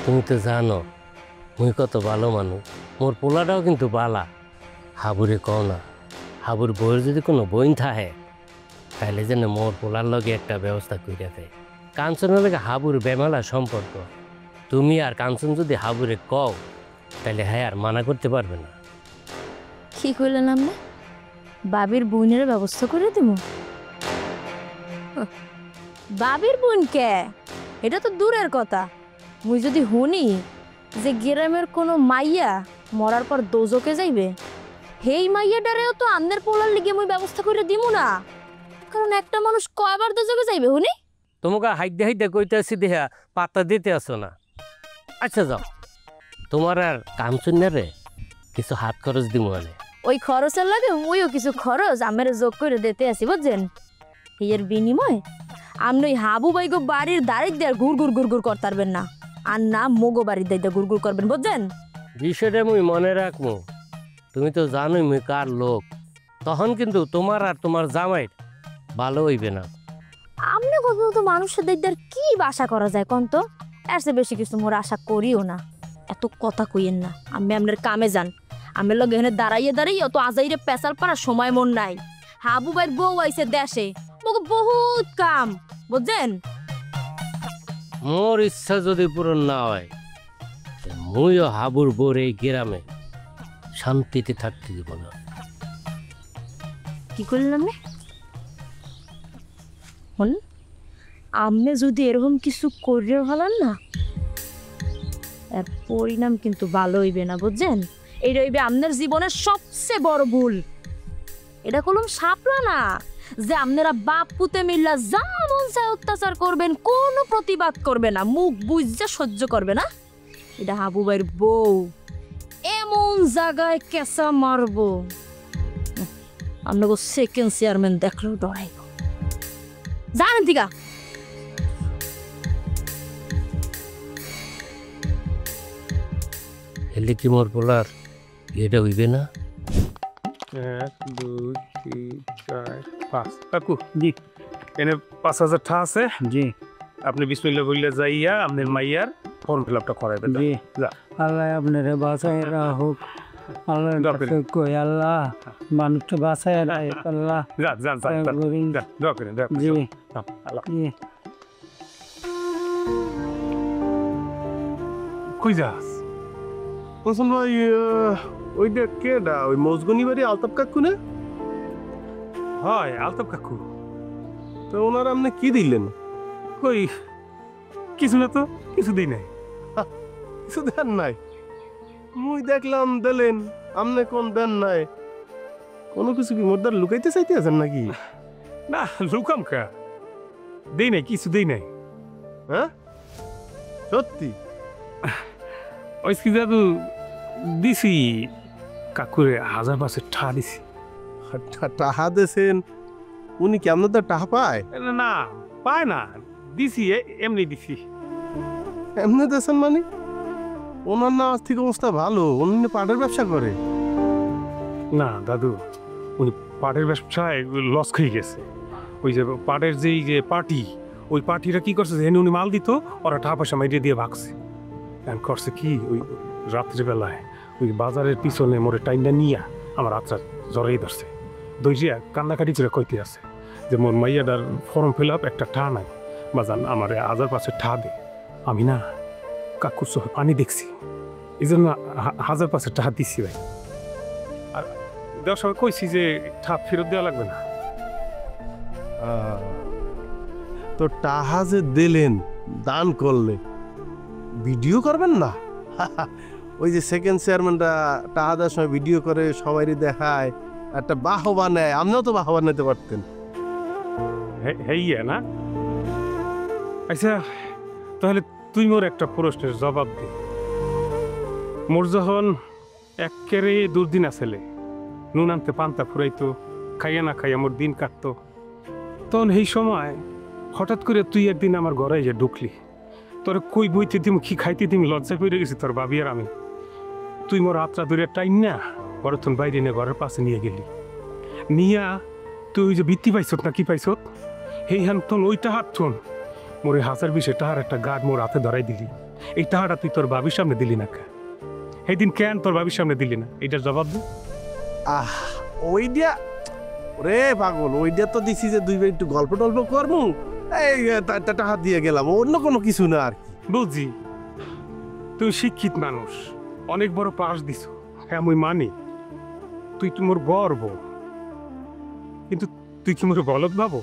তুমি তো জানো মুই কত ভালো মানুষ, মোর পোলাটাও কিন্তু বালা। হাবুরে কও না, হাবুর বইয়ের যদি কোনো বইন থাকে তাহলে যেন মোর পোলার লগে একটা ব্যবস্থা কইরা দেয়। কাঞ্চনের লগে হাবুর বেমালা সম্পর্ক, তুমি আর কাঞ্চন যদি হাবুরে কও তাহলে হ্যাঁ আর মানা করতে পারবে না। কি কইলেন আপনি? বাবির বোনের ব্যবস্থা করে দিব? বাবির বোন কে? এটা তো দূরের কথা। মুই যদি শুনি যে গ্রামের কোনো মাইয়া মরার পর দোজকে যাইবে, হেই মাইয়াটারেও তো আন্দের পোলার লিগে মুই ব্যবস্থা করে দিব না। কারণ একটা মানুষ কয়বার দোজকে যাইবে শুনি? তোমাকে হাইদে হাইদে কইতেছি দেহা পাতা দিতে আসো না। আচ্ছা যাও, তোমার আর কাঞ্চন্যারে কিছু হাত খরচ দিব মানে। ওই খরচের লাগে মুইও কিছু খরচ আমার যোগ করে দিতে আসি, বুঝছেন? এর বিনিময় আপনি ওই হাবু বাইগো বাড়ির দাঁড়িয়ে দিয়ে ঘুর ঘুর ঘুর ঘুর করতে পারবেন না, আর না মোগো বাড়ির দাঁড়িয়ে ঘুর ঘুর করবেন, বুঝছেন? বিষয়টা মুই মনে রাখবো। তুমি তো জানোই মুই কার লোক, তখন কিন্তু তোমার আর তোমার জামাইর ভালো হইবে না। আপনি কত তো মানুষের দায়িত্বের কি আশা করা যায় কোন তো? এর চেয়ে বেশি কিছু মোর আশা করিও না। এত কথা কইয়েন না, আমি আপনার কামে যান। আমি লোক এখানে দাঁড়াইয়ে দাঁড়াইয়ে অত আজাইরে পেশাল পাড়ার সময় মন নাই। হাবু ভাইয়ের বউ আইছে দেশে, মোকে বহুত কাম, বুঝছেন? মোর ইচ্ছা যদি পূরণ না হয় মুইও হাবুর বোর এই গ্রামে শান্তিতে থাকতে দিব না। কি করলেন আপনি? আপনি যদি এরকম কিছু করিয়ে ভালেন না, এর পরিণাম কিন্তু ভালো হইবে না, বুঝছেন? এটা হইবে আপনার জীবনের সবচেয়ে বড় ভুল। এটা কলম সাপলা না যে আপনারা বাপ পুতে মিল্লা যা মন চায় অত্যাচার করবেন, কোনো প্রতিবাদ করবে না, মুখ বুঝে সহ্য করবে না। এটা হাবু ভাইয়ের বউ, এমন জায়গায় কেঁচা মারবো আপনাকে সেকেন্ড চেয়ারম্যান দেখলেও ডরাইব। জানেন দিকা হেলে কি মোর পোলার এটা হইবে না? 1 2 3 4 5 কাকু জি এনে 5000 টাকা আছে জি। আপনি বিসমিল্লাহ বললে যাইয়া আপনার মাইয়ার ফর্ম ফিল আপটা করাইবেন জি। যা আল্লাহ আপনারে বাঁচায় রাখুক। আল্লাহ কই আল্লাহ মানুষটা বাঁচায় রাখুক আল্লাহ। যা যা যা যা দোয়া করেন জি আল্লাহ জি। কই যাস বলছেন ভাই? ওইটা কেডা? ওই মজগুনি বাড়ি আলতাপ কাকু না? হয় আলতাপ কাকু। তো ওনার আপনি কি দিলেন? কই কিছু না তো, কিছু দিই নাই। কিছু দেন নাই? মুই দেখলাম দিলেন, আপনি কোন দেন নাই? কোনো কিছু কি মোরদার লুকাইতে চাইতে আছেন নাকি? না লুকাম কা, দেই নাই, কিছু দেই নাই। হ্যাঁ সত্যি? ওই কি দাদু দিছি কাকুরে 1000 টাকা দিছি। টাহা দিয়েছেন? উনি কেমন তার টাহা পায়? না পায় না, দিছি এমনি দিছি। এমনি দিয়েছেন মানে? ওনার না আর্থিক অবস্থা ভালো, উনি পাটের ব্যবসা করে। না দাদু, উনি পাটের ব্যবসায় লস খেয়ে গেছে। ওই যে পাটের যেই যে পার্টি, ওই পার্টিরা কি করছে, যেখানে উনি মাল দিত ওরা টাকা পয়সা মাইরিয়ে দিয়ে ভাগছে। করছে কি, ওই রাত্রিবেলায় ওই বাজারের পিছনে মোরে টাইমটা নিয়া আমার আচ্ছা জ্বরেই ধরছে। দইজিয়া কান্নাকাটি করে কইতে আছে যে মোর মাইয়াটার ফর্ম ফিল আপ একটা ঠা নাই, বাজান আমার 1000 ঠা দে। আমি না কাকুর চোখে পানি দেখছি, এই জন্য 1000 টাকা দিচ্ছি ভাই। আর দেওয়ার সময় কইছি যে ঠা ফেরত দেওয়া লাগবে না। তো টাহা যে দিলেন, দান করলে, ভিডিও করবেন না? ওই যে সেকেন্ড চেয়ারম্যানটা টাহা দেওয়ার সময় ভিডিও করে সবাইকে দেখায়, একটা বাহবা নেয়, আপনিও তো বাহবা নিতে পারতেন। হ্যাঁ না? আচ্ছা তাহলে তুই মোর একটা প্রশ্নের জবাব দে। মোর যখন একেবারে দুর্দিন আসলে, নুন আনতে পান্তা ফুরাইতো, খাইয়া না খাইয়া মোর দিন কাটতো, তখন এই সময় হঠাৎ করে তুই একদিন আমার ঘরে যে ঢুকলি, তোর কই বইতে দিম, কি খাইতে দিম, লজ্জা করে গেছি তোর ভাবি আর আমি। তুই মোর আত্রা ধরে টাইম না বরতন বাইরে নিয়ে ঘরের পাশে নিয়ে গেলি, নিয়া তুই ওই যে বৃত্তি পাইছত না কি পাইছত, এই হান তোন ওই টাহার তোন মোর 1020 টাহার একটা গার্ড মোর হাতে ধরাই দিলি। এই টাহাটা তুই তোর বাবির সামনে দিলি না কে? এই দিন কেন তোর বাবির সামনে দিলি না? এইটার জবাব দে। ওইটা রে পাগল, ওইটা তো দিছি যে দুই ভাই একটু গল্প টল্প করবো, এই টাকা দিয়ে গেলাম, অন্য কোনো কিছু না আর কি। বুঝছি তুই শিক্ষিত মানুষ, অনেক বড় পাস দিছ, হ্যাঁ আমি মানি, তুই মোর গর্ব, কিন্তু তুই কি মোর গলত ভাবো?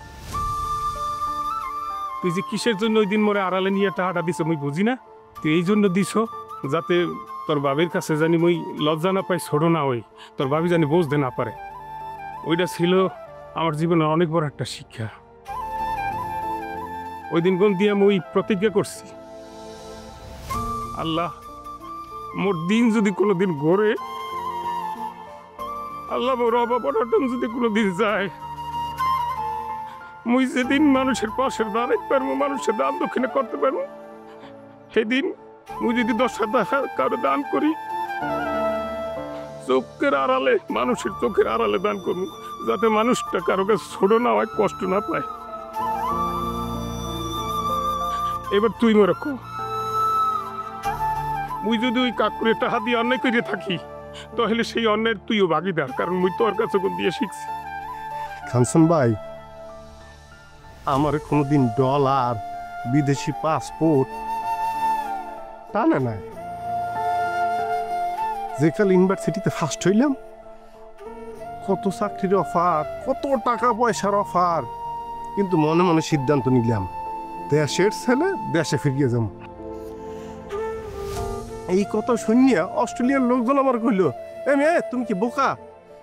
তুই যে কিসের জন্য ওই দিন মোরে আড়ালে নিয়ে টাকাটা দিছ আমি বুঝি না। তুই এই জন্য দিছ যাতে তোর বাবির কাছে জানি মই লজ্জা না পাই, ছোট না হই, তোর বাবি জানি বুঝতে না পারে। ওইটা ছিল আমার জীবনের অনেক বড় একটা শিক্ষা। ওই দিন কোন দিয়ে আমি প্রতিজ্ঞা করছি, আল্লাহ মোর দিন যদি কোনোদিন গড়ে, আল্লাহ মোর অভাব অনটন যদি কোনোদিন যায়, মুই যেদিন মানুষের পাশের দাঁড়াইতে পারবো, মানুষের দান দক্ষিণে করতে পারবো, সেদিন মুই যদি 10,000 টাকা কারো দান করি, চোখের আড়ালে, মানুষের চোখের আড়ালে দান করবো, যাতে মানুষটা কারো কাছে ছোট না হয়, কষ্ট না পায়। এবার তুই মনে রাখো, মুই যদি ওই কাকুরে টাকা দিয়ে অন্যায় করে থাকি, তাহলে সেই অন্যায়ের তুইও ভাগিদার, কারণ মুই তোর কাছে কোন দিয়ে শিখছি। কাঞ্চন ভাই, আমার কোনোদিন ডলার, বিদেশি পাসপোর্ট টানে নাই। যেকাল ইউনিভার্সিটিতে ফার্স্ট হইলাম, কত চাকরির অফার, কত টাকা পয়সার অফার, কিন্তু মনে মনে সিদ্ধান্ত নিলাম দেশের ছেলে দেশে ফিরিয়ে যাব। এই কথা শুনিয়া অস্ট্রেলিয়ার লোকজন আমার কইল, এ মেয়ে তুমি কি বোকা?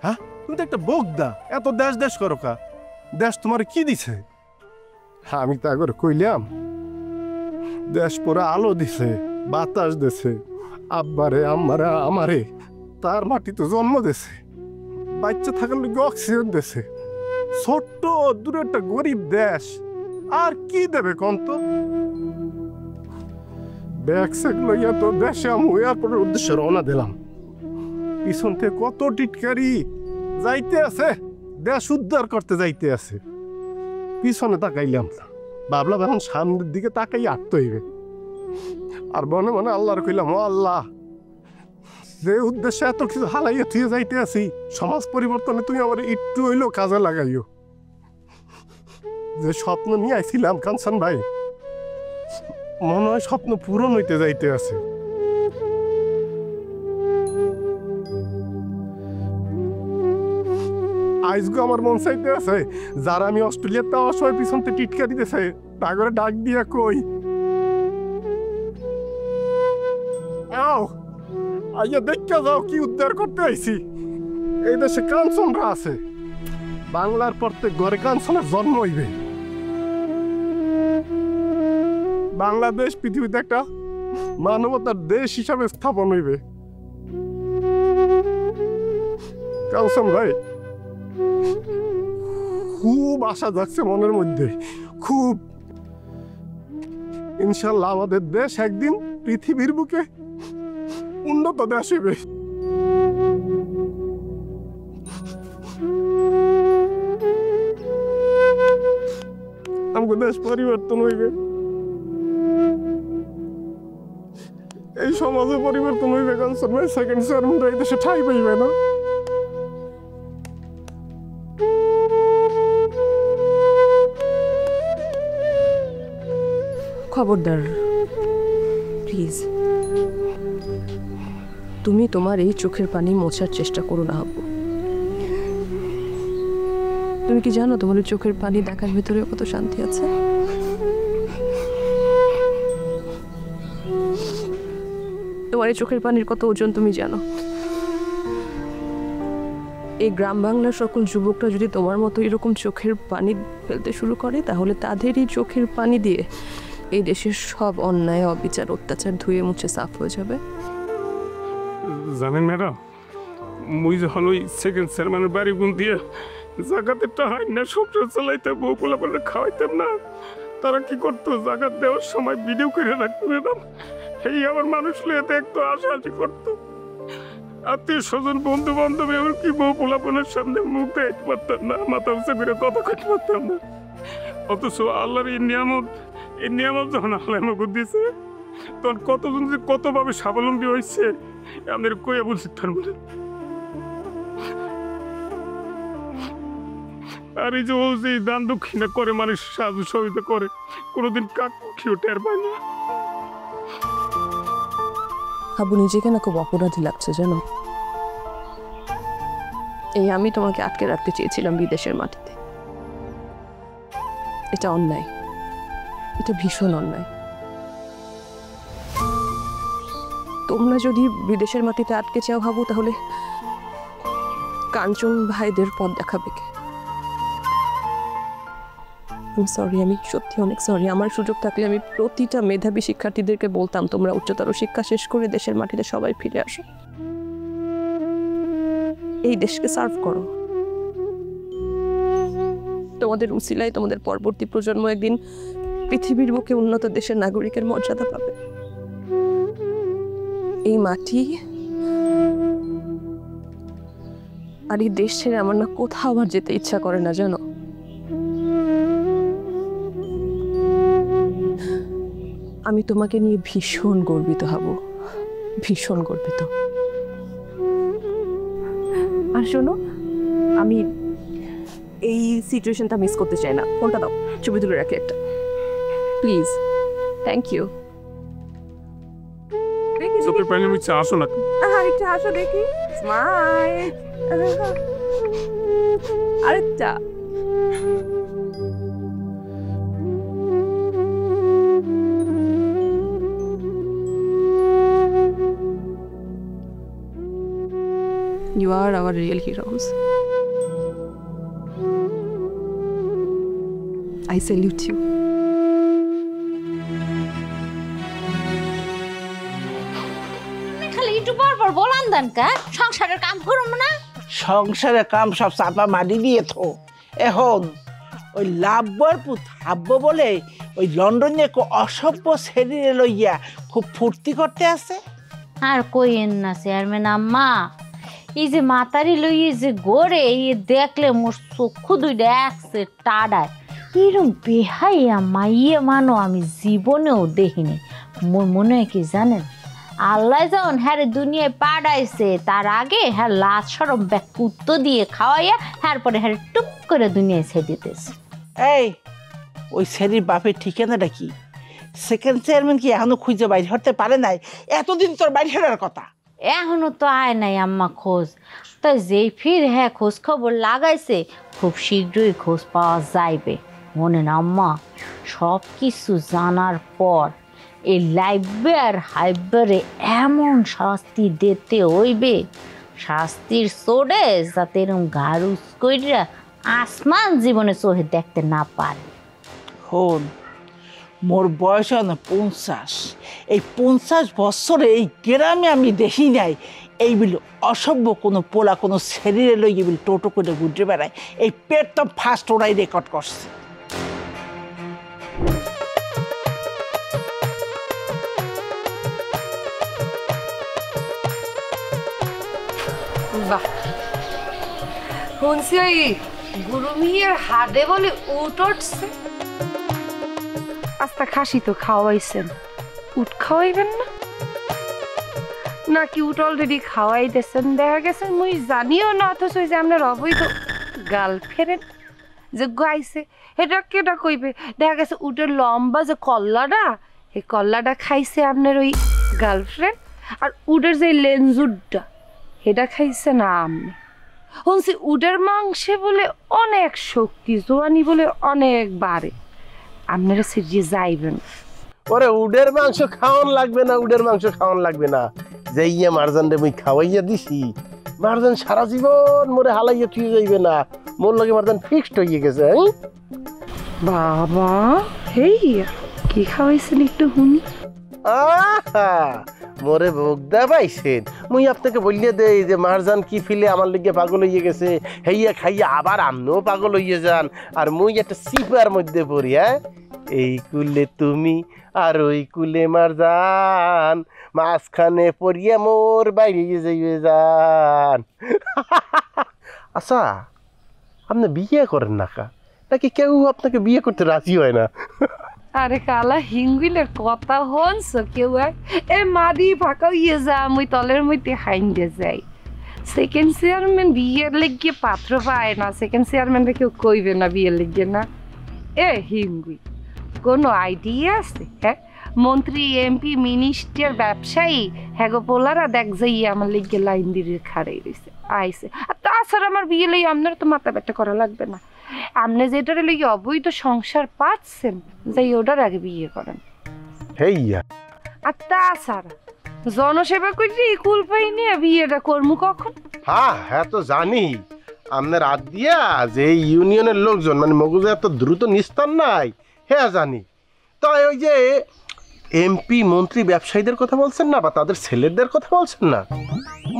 হ্যাঁ, তুমি তো একটা বোকদা, এত দেশ দেশ করো কা, দেশ তোমার কি দিছে? আমি তা করে কইলাম, দেশ পরে আলো দিছে, বাতাস দিছে, আব্বারে আম্মারে আমারে তার মাটিতে জন্ম দিছে, বাচ্চা থাকার লোক অক্সিজেন দিছে। ছোট্ট দূরে একটা গরিব দেশ আর কি দেবে কন্ত? ব্যাগ স্যাগ লইয়া তো দেশে আমি এয়ারপোর্টের উদ্দেশ্যে রওনা দিলাম। পিছন থেকে কত টিটকারি যাইতে আছে, দেশ উদ্ধার করতে যাইতে আছে। পিছনে তাকাইলাম না, ভাবলাম এখন সামনের দিকে তাকাই আটতে হইবে। আর মনে মনে আল্লাহর কইলাম, ও আল্লাহ, যে উদ্দেশ্যে এত কিছু হালাইয়া থুয়ে যাইতে আছি, সমাজ পরিবর্তনে তুমি আমার একটু হইলেও কাজে লাগাইও। যে স্বপ্ন নিয়ে আইছিলাম কাঞ্চন ভাই, মনে হয় স্বপ্ন পূরণ হইতে যাইতে আছে। আজকে আমার মন চাইতে আছে, যারা আমি অস্ট্রেলিয়াতে অসহায় পিছনতে টিটকা দিতেছে, তা করে ডাক দিয়া কই, আও আইয়া দেখা যাও কি উদ্ধার করতে আইছি। এই দেশে কাঞ্চনরা আছে, বাংলার প্রত্যেক ঘরে কাঞ্চনের জন্ম হইবে। বাংলাদেশ পৃথিবীতে একটা মানবতার দেশ হিসাবে স্থাপন হইবে। কাঞ্চন ভাই, খুব আশা যাচ্ছে মনের মধ্যে, খুব। ইনশাল্লাহ আমাদের দেশ একদিন পৃথিবীর বুকে উন্নত দেশ হইবে। আমাদের দেশ পরিবর্তন হইবে, এই সমাজে পরিবর্তন হইবে। কাঞ্চন ভাই, সেকেন্ড চেয়ারম্যান এই দেশে ঠাই পাইবে না। খবরদার প্লিজ, তুমি তোমার এই চোখের পানি মোছার চেষ্টা করো না হাবু। তুমি কি জানো তোমার চোখের পানি দেখার ভিতরে কত শান্তি আছে? তোমার এই চোখের পানির কত ওজন তুমি জানো? এই গ্রাম বাংলার সকল যুবকরা যদি তোমার মতো এরকম চোখের পানি ফেলতে শুরু করে, তাহলে তাদেরই চোখের পানি দিয়ে এই দেশের সব অন্যায়, অবিচার, অত্যাচার ধুয়ে মুছে সাফ হয়ে যাবে। জানেন ম্যাডাম, মুই যখন ওই সেকেন্ড চেয়ারম্যানের বাড়ি গুন দিয়ে জাগাতের টাকা না সংসার চালাইতে, বউ পোলাপালে খাওয়াইতাম না, তারা কি করতো, জাগাত দেওয়ার সময় ভিডিও করে রাখতো ম্যাডাম। এই আমার মানুষ লইয়া দেখতো, হাসাহাসি করতো। আত্মীয় স্বজন বন্ধু বান্ধব এমনকি বউ পোলাপনের সামনে মুখ দেখতে পারতাম না, মাথা উঁচু করে কথা কইতে পারতাম না। অথচ আল্লাহর এই নিয়ামত যখন আল্লাহ আমাকে দিয়েছে, তখন কতজন যে কতভাবে স্বাবলম্বী হয়েছে আমাদের কইয়া বলছি তার মনে। আর এই যে ও যে দান দক্ষিণা করে, মানুষ সাহায্য সহযোগিতা করে, কোনোদিন কাকপক্ষীও টের পায় না। হাবু, নিজেকে না খুব অপরাধী লাগছে জানো। এই আমি তোমাকে আটকে রাখতে চেয়েছিলাম বিদেশের মাটিতে। এটা অন্যায়, এটা ভীষণ অন্যায়। তোমরা যদি বিদেশের মাটিতে আটকে চাও হাবু, তাহলে কাঞ্চন ভাইদের পথ দেখাবে কে? সরি, আমি সত্যি অনেক সরি। আমার সুযোগ থাকলে আমি প্রতিটা মেধাবী শিক্ষার্থীদেরকে বলতাম তোমরা উচ্চতর শিক্ষা শেষ করে দেশের মাটিতে সবাই ফিরে আসো, এই দেশকে সার্ভ করো। তোমাদের উসিলায় তোমাদের পরবর্তী প্রজন্ম একদিন পৃথিবীর বুকে উন্নত দেশের নাগরিকের মর্যাদা পাবে। এই মাটি আর এই দেশ ছেড়ে আমার না কোথাও আর যেতে ইচ্ছা করে না জানো। আমি তোমাকে নিয়ে ভীষণ গর্বিত হব, ভীষণ গর্বিত। আর শোনো, আমি এই সিচুয়েশনটা মিস করতে চাই না। ফোনটা দাও, ছবি তুলে রাখি একটা, প্লিজ। Thank you. চোখের পানি মিছে আসো না। আরেকটা আসো দেখি, স্মাইল। আরেকটা। You are our real heroes. I salute you. খালি একটু পর বলান দেন কা, সংসারের কাম করুম না। সংসারের কাম সব চাপা মারি দিয়ে থো। এখন ওই লাভ্বর পুত হাব্য বলে ওই লন্ডনে অসভ্য শরীরে লইয়া খুব ফুর্তি করতে আছে। আর কইেন না চেয়ারম্যান আম্মা, এই যে মাতারি লইয়ে যে গড়ে এই দেখলে মোর চক্ষু দুইটা একসে টাডায়। এরম বেহাইয়া মাইয়া মানো আমি জীবনেও দেখিনি। মোর মনে হয় কি জানেন, আল্লাহ যখন হ্যাঁ দুনিয়ায় পাঠাইছে তার আগে হ্যাঁ লাশ সরম ব্যাগ কুত্তো দিয়ে খাওয়াইয়া হ্যাঁ পরে হ্যাঁ টুক করে দুনিয়ায় ছেড়ে দিতেছে। এই ওই শরীর বাপের ঠিকানাটা কি? সেকেন্ড চেয়ারম্যান কি এখনো খুঁজে বাইরে হতে পারে নাই? এতদিন তোর বাইরে হওয়ার কথা। এখনো তো আয় নাই আম্মা খোঁজ। তো যেই ফির হ্যাঁ খোঁজ খবর লাগাইছে, খুব শীঘ্রই খোঁজ পাওয়া যাইবে। মনে না আম্মা, সব কিছু জানার পর এই লাইব্রে আর হাইবারে এমন শাস্তি দিতে হইবে, শাস্তির সোডে যাতে এরকম গারুস কইরা আসমান জীবনে চোখে দেখতে না পারে। হন, মোর বয়স না 50। এই 50 বছরে এই গ্রামে আমি দেখি নাই এইগুলো অসভ্য কোনো পোলা কোনো শরীরে লই এগুলো টোটো করে ঘুরে বেড়ায়। এই পেট তো ফার্স্ট ওরাই রেকর্ড করছে। বাহ, শুনছি ওই গুরুমিয়ার হাডে বলে উট উঠছে। আস্তা খাসি তো খাওয়াইছেন, উট খাওয়াইবেন না নাকি উট অলরেডি খাওয়াই দিয়েছেন? দেখা গেছে মুই জানিও না, অথচ যে আপনার অবৈধ গার্লফ্রেন্ড যে গাইছে এটা কেটা কইবে? দেখা গেছে উটের লম্বা যে কল্লাটা, এই কল্লাটা খাইছে আপনার ওই গার্লফ্রেন্ড, আর উটের যে লেঞ্জুরটা এটা খাইছে না আপনি। শুনছি উটের মাংসে বলে অনেক শক্তি, জোয়ানি বলে অনেক বাড়ে। আপনারা সিরিয়ে যাইবেন। ওরে উডের মাংস খাওয়ান লাগবে না, উডের মাংস খাওয়ান লাগবে না। যে ইয়া মারজান রে মুই খাওয়াইয়া দিছি, মারজান সারা জীবন মোরে হালাইয়া তুই যাইবে না। মোর লগে মারজান ফিক্সড হয়ে গেছে। বাবা হেই কি খাওয়াইছেন একটু শুনি। আহা, মোরে ভোগদা পাইছেন। মুই আপনাকে বলিয়ে দেই যে মারজান কি ফিলে আমার লিগে পাগল হইয়া গেছে, হেইয়া খাইয়া আবার আমনেও পাগল হইয়া যান। আর মুই একটা সিপার মধ্যে পড়ি। হ্যাঁ, এই কুলে তুমি আর ওই কুলে মারজান, মাঝখানে পড়িয়া মোর বাইরে যাইবে যান। আচ্ছা, আপনি বিয়ে করেন না কা, নাকি কেউ আপনাকে বিয়ে করতে রাজি হয় না? আরে কালা হিঙ্গুলের কথা হনছ কেউ এ মাদি ফাঁকা ইয়ে যা মুই তলের মধ্যে হাইন্দে যাই। সেকেন্ড চেয়ারম্যান বিয়ের লেগে পাত্র পায় না, সেকেন্ড চেয়ারম্যানরা কেউ কইবে না বিয়ের লেগে না। এ হিঙ্গুই কোনো আইডিয়া আছে? হ্যাঁ, মন্ত্রী এমপি মিনিস্টার ব্যবসায়ী হ্যাগো পোলারা দেখ যাই আমার লেগে লাইন দিয়ে খাড়াই রয়েছে আইসে। আর তাছাড়া আমার বিয়ে লেগে আপনার তো মাথা ব্যথা করা লাগবে না। আপনি যেটার লেগে অবৈধ সংসার পাচ্ছেন, যাই ওটার আগে বিয়ে করেন। হেইয়া, আর তাছাড়া জনসেবা করছি কুল পাই নিয়ে বিয়েটা করবো কখন? হ্যাঁ তো জানি আপনার রাত দিয়া যে ইউনিয়নের লোকজন মানে মগজে এত দ্রুত নিস্তার নাই, হ্যাঁ জানি। তাই ওই যে এমপি মন্ত্রী ব্যবসায়ীদের কথা বলছেন না, বা তাদের ছেলেদের কথা বলছেন না,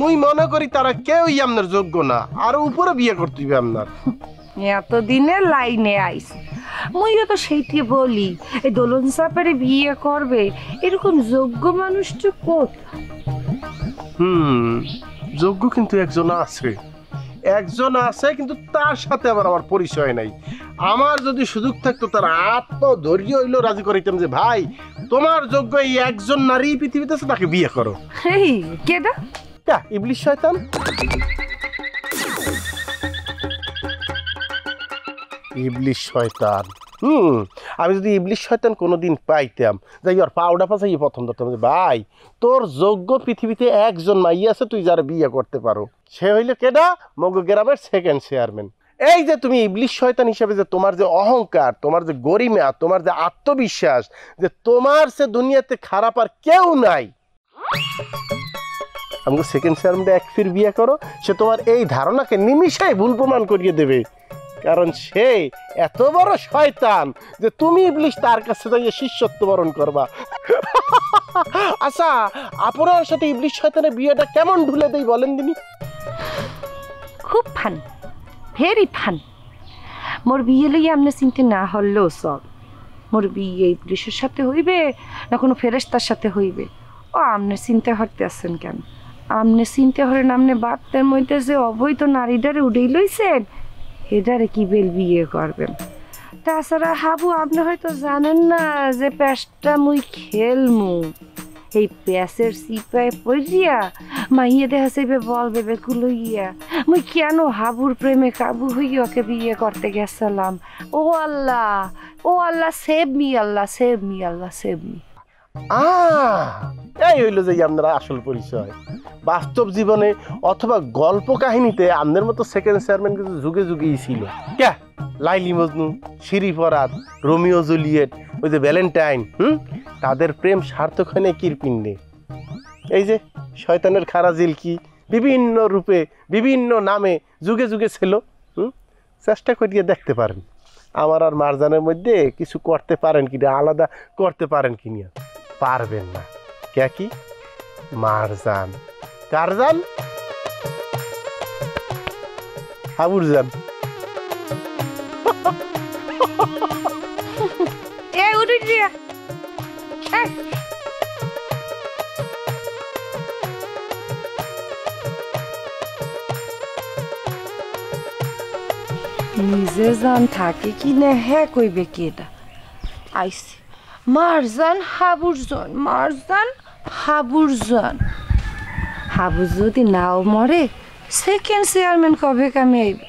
মুই মনে করি তারা কেউই আপনার যোগ্য না, আরো উপরে বিয়ে করতে হবে আপনার। এতদিনে লাইনে আইস, মুইও তো সেইটি বলি, এই দোলন সাপারে বিয়ে করবে এরকম যোগ্য মানুষটা কত? যোগ্য কিন্তু একজন আছে, কিন্তু তার সাথে আবার আমার পরিচয় নাই। আমার যদি সুযোগ থাকতো তার আত্মধৈর্য হইলেও রাজি করিতাম যে ভাই তোমার যোগ্য এই একজন নারী পৃথিবীতে আছে, তাকে বিয়ে করো। এই কেডা? ইবলিশ শয়তান। ইবলিশ শয়তান। আমি যদি ইবলিশ শয়তান কোনোদিন পাইতাম, যাই আর পাউডা পাচাইয়ে প্রথম ধরতাম যে ভাই তোর যোগ্য পৃথিবীতে একজন মাইয়া আছে, তুই যারা বিয়ে করতে পারো। সে হইলে কেডা? মগ গ্রামের সেকেন্ড চেয়ারম্যান। এই যে তুমি ইবলিশ শয়তান হিসেবে যে তোমার যে অহংকার, তোমার যে গরিমা, তোমার যে আত্মবিশ্বাস, যে তোমার সে দুনিয়াতে খারাপ আর কেউ নাই, আমাকে সেকেন্ড চেয়ারম্যানটা এক ফির বিয়ে করো, সে তোমার এই ধারণাকে নিমিষেই ভুল প্রমাণ করিয়ে দেবে। কারণ সে এত বড় শয়তান যে তুমি ইবলিশ তার কাছে যাইয়ে শিষ্যত্ব বরণ করবা। আচ্ছা, আপনার সাথে ইবলিশ শয়তানের বিয়েটা কেমন ঢুলে দেই বলেন দিনি? খুব ফান, ভেরি ফান। মোর বিয়ে লইয়া আপনি চিনতে না হলেও সব, মোর বিয়ে ইবলিশের সাথে হইবে না কোনো ফেরেশতার সাথে হইবে, ও আপনি চিন্তা করতে আসছেন কেন? আপনি চিন্তা করেন আপনি বাড়তের মধ্যে যে অবৈধ নারীটারে উঠেই লইছেন, এটারে কি বেল বিয়ে করবেন? তাছাড়া হাবু আপনি হয়তো জানেন না যে প্যাসটা মুই খেলমু, এই প্যাসের সিপায় পড়িয়া মাইয়ে দেখা যাইবে বলবে বেকুলো ইয়া মুই কেন হাবুর প্রেমে কাবু হইয়া ওকে বিয়ে করতে গেছিলাম। ও আল্লাহ সেভ মি, আল্লাহ সেভ মি, আল্লাহ সেভ মি। এই হইল যে আপনারা আসল পরিচয়। বাস্তব জীবনে অথবা গল্প কাহিনীতে আপনার মতো সেকেন্ড চেয়ারম্যান কিন্তু যুগে যুগেই ছিল। কে Laili Majnu, Siri Farhat, Romeo Juliet, ওই যে ভ্যালেন্টাইন, তাদের প্রেম সার্থক হয় না কিরপিন্ডে। এই যে শয়তানের খারাজিল কি বিভিন্ন রূপে বিভিন্ন নামে যুগে যুগে ছিল। চেষ্টা করিয়ে দেখতে পারেন আমার আর মারজানের মধ্যে কিছু করতে পারেন কিনা, আলাদা করতে পারেন কিনা। পারবেন না। কে কি? মারজান। কারজান? হাবুরজান। নিজে জান থাকে কি না হ্যাঁ কইবে কি এটা আইসি মারজান হাবুরজান, মারজান হাবুরজান। হাবু যদি নাও মরে সেকেন্ড চেয়ারম্যান কবে কামে আইবে?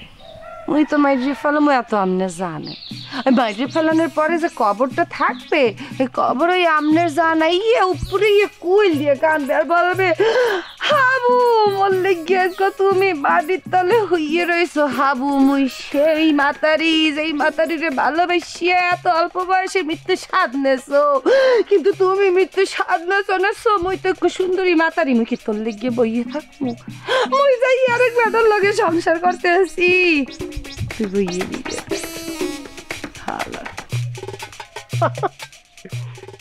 ওই তো মাইরি ফেলাম, এত আমনে জানে। মাইরি ফেলানোর পরে যে কবরটা থাকবে, এই কবর ওই আমনের জানাইয়ে উপরে ইয়ে কুইল দিয়ে কানবে আর বলবে হাবু মরলে গিয়েছো তুমি বাড়ির তলে হইয়ে রয়েছো। হাবু মুই সেই মাতারি, যেই মাতারিরে ভালোবাসিয়া এত অল্প বয়সে মৃত্যু স্বাদ নেছো, কিন্তু তুমি মৃত্যু স্বাদ নেছো না। মুই তো একটু সুন্দরী মাতারি, মুখে তোর লেগে বইয়ে থাকবো, মুই যাই আরেক বেটার লগে সংসার করতে আসি, তুই বইয়ে দিবে।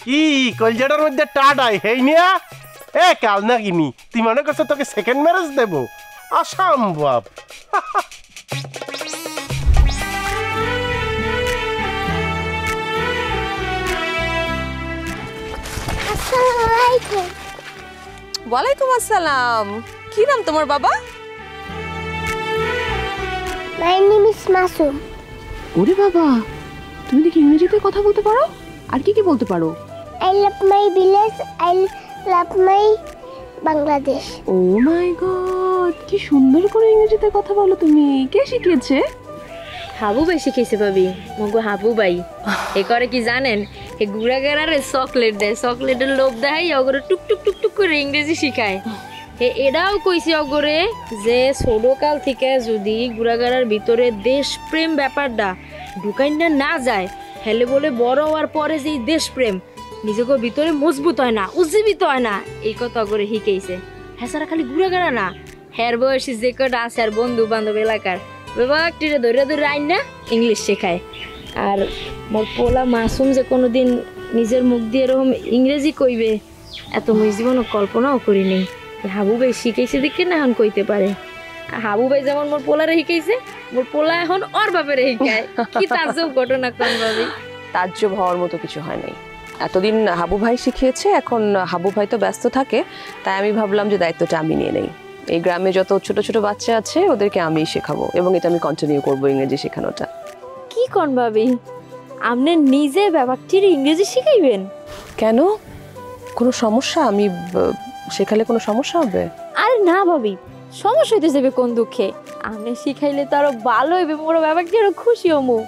কি কলজাটার মধ্যে টাটাই হেই নিয়া এ কাল না কিনি তুই মনে করছো তোকে সেকেন্ড ম্যারেজ দেব? অসম্ভব। ওয়ালাইকুম আসসালাম। কি নাম তোমার বাবা? My name is Masum. ওরে বাবা, তুমি দেখি ইংরেজিতে কথা বলতে পারো? আর কি কি বলতে পারো? I love my village, I love my Bangladesh. Oh my God, কি সুন্দর করে ইংরেজিতে কথা বলো তুমি। কে শিখিয়েছে? হাবু ভাই শিখাইছে ভাবি, মগো হাবু ভাই। এ করে কি জানেন, এ গুড়া গেরারে চকলেট দেয়, চকলেটের লোভ দেয়, অগরে টুক টুক টুক টুক করে ইংরেজি শিখায়। এটাও কইছি অগরে যে ছোটকাল থেকে যদি গুড়াগাড়ার ভিতরে দেশপ্রেম ব্যাপারটা ঢুকাইনা না যায়, হেলে বলে বড় হওয়ার পরে যে দেশপ্রেম নিজেকে ভিতরে মজবুত হয় না, উজ্জীবিত হয় না, এই কথা অগরে শিখাইছে। হ্যাঁ সারা খালি গুড়াগাড়া না, হ্যার বয়সী যে কটা আছে আর বন্ধু বান্ধব এলাকার বাবাটিরে ধরে ধরে আইন না ইংলিশ শেখায়। আর মোর পোলা মাসুম যে কোনোদিন নিজের মুখ দিয়ে এরকম ইংরেজি কইবে এত মুই জীবনও কল্পনাও করিনি। হাবু ভাই শিখাইছে দেখে না এখন কইতে পারে। হাবু ভাই যেমন মোর পোলারে শিখাইছে, মোর পোলা এখন ওর বাপেরে শিখায়। কি তাজ্জব ঘটনা কোন ভাবি। তাজ্জব হওয়ার মতো কিছু হয় নাই। এতদিন হাবু ভাই শিখিয়েছে, এখন হাবু ভাই তো ব্যস্ত থাকে, তাই আমি ভাবলাম যে দায়িত্বটা আমি নিয়ে নেই। এই গ্রামে যত ছোট ছোট বাচ্চা আছে ওদেরকে আমি শেখাবো এবং এটা আমি কন্টিনিউ করবো ইংরেজি শেখানোটা। কি কোন ভাবি, আপনি নিজে ব্যাপারটির ইংরেজি শিখাইবেন? কেন, কোনো সমস্যা? আমি শেখালে কোনো সমস্যা হবে? আরে না ভাবি, সমস্যা হইতে যাবে কোন দুঃখে? আপনি শিখাইলে তো আরো ভালো হইবে, মোর ব্যাপারটি আরো খুশি হমু।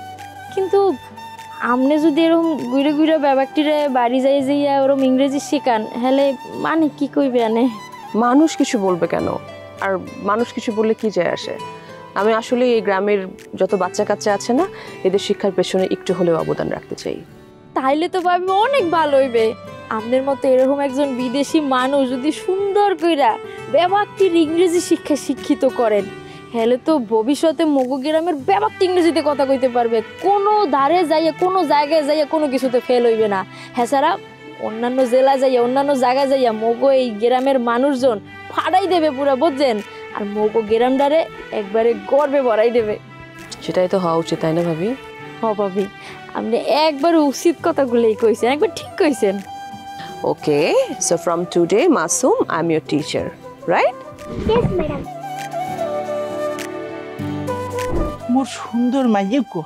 কিন্তু আপনি যদি এরকম ঘুরে ঘুরে ব্যাপারটিরে বাড়ি যাই যাইয়া ওরকম ইংরেজি শেখান, হেলে মানে কি কইবে? আনে মানুষ কিছু বলবে কেন? আর মানুষ কিছু বললে কি যায় আসে? আমি আসলে এই গ্রামের যত বাচ্চা কাচ্চা আছে না, এদের শিক্ষার পেছনে একটু হলেও অবদান রাখতে চাই। তাইলে তো ভাবি অনেক ভালো হইবে। আপনার মতো এরকম একজন বিদেশি মানুষ যদি সুন্দর কইরা ব্যাপারটির ইংরেজি শিক্ষা শিক্ষিত করেন, হেলে তো ভবিষ্যতে মগু গ্রামের ব্যাপারটি ইংরেজিতে কথা কইতে পারবে, কোনো ধারে যাইয়া কোনো জায়গায় যাইয়া কোনো কিছুতে ফেল হইবে না। হ্যাঁ সারা অন্যান্য জেলা যাইয়া অন্যান্য জায়গায় যাইয়া মগো এই গ্রামের মানুষজন ফাড়াই দেবে পুরা, বুঝছেন? আর মগো গ্রামটারে একবারে গর্বে ভরাই দেবে। সেটাই তো হওয়া উচিত, তাই না ভাবি? হ ভাবি, আপনি একবার উচিত কথাগুলোই কইছেন, একবার ঠিক কইছেন। Okay, so from today Masum I am your teacher, right? Yes madam. মোর সুন্দর মাইয়ে গো,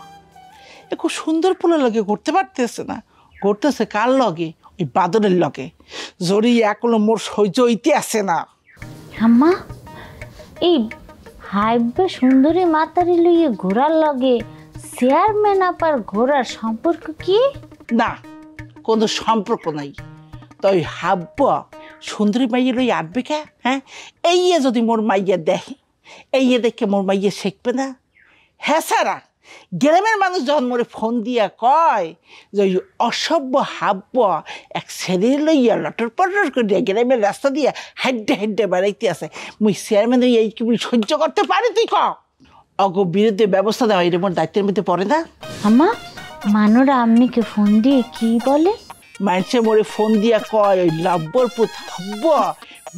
এ খুব সুন্দর পোলা লগে করতে পারতেছে না, করতেছে কার লগে? ওই বাদরের লগে। জড়ি এখনো মোর সহ্য হইতে আসে না। আম্মা, এই হাইবে সুন্দরী মাতারি লইয়ে ঘোরার লগে চেয়ারম্যান আপার ঘোরার সম্পর্ক কি? না, কোনো সম্পর্ক নাই। তাই হাব্ব সুন্দরী মাইয়ে লই আসবে কে? হ্যাঁ, এই যদি মোর মাইয়া দেখে, এই দেখে মোর মাইয়া শিখবে না? হ্যাঁ সারা গ্রামের মানুষ যখন মোরে ফোন দিয়া কয় যে ওই অসভ্য হাব্য এক ছেলে লইয়া লটর পটর করিয়া গ্রামের রাস্তা দিয়া হেড্ডে হেড্ডে বেড়াইতে আছে, মুই চেয়ারম্যান এই কি সহ্য করতে পারি? তুই ক অগ বিরুদ্ধে ব্যবস্থা দেওয়া এটা মোর দায়িত্বের মধ্যে পড়ে না? আম্মা, মানুরা আম্মিকে ফোন দিয়ে কি বলে? মানুষে মোরে ফোন দিয়া কয় ওই লাব্বর পুত হাব্য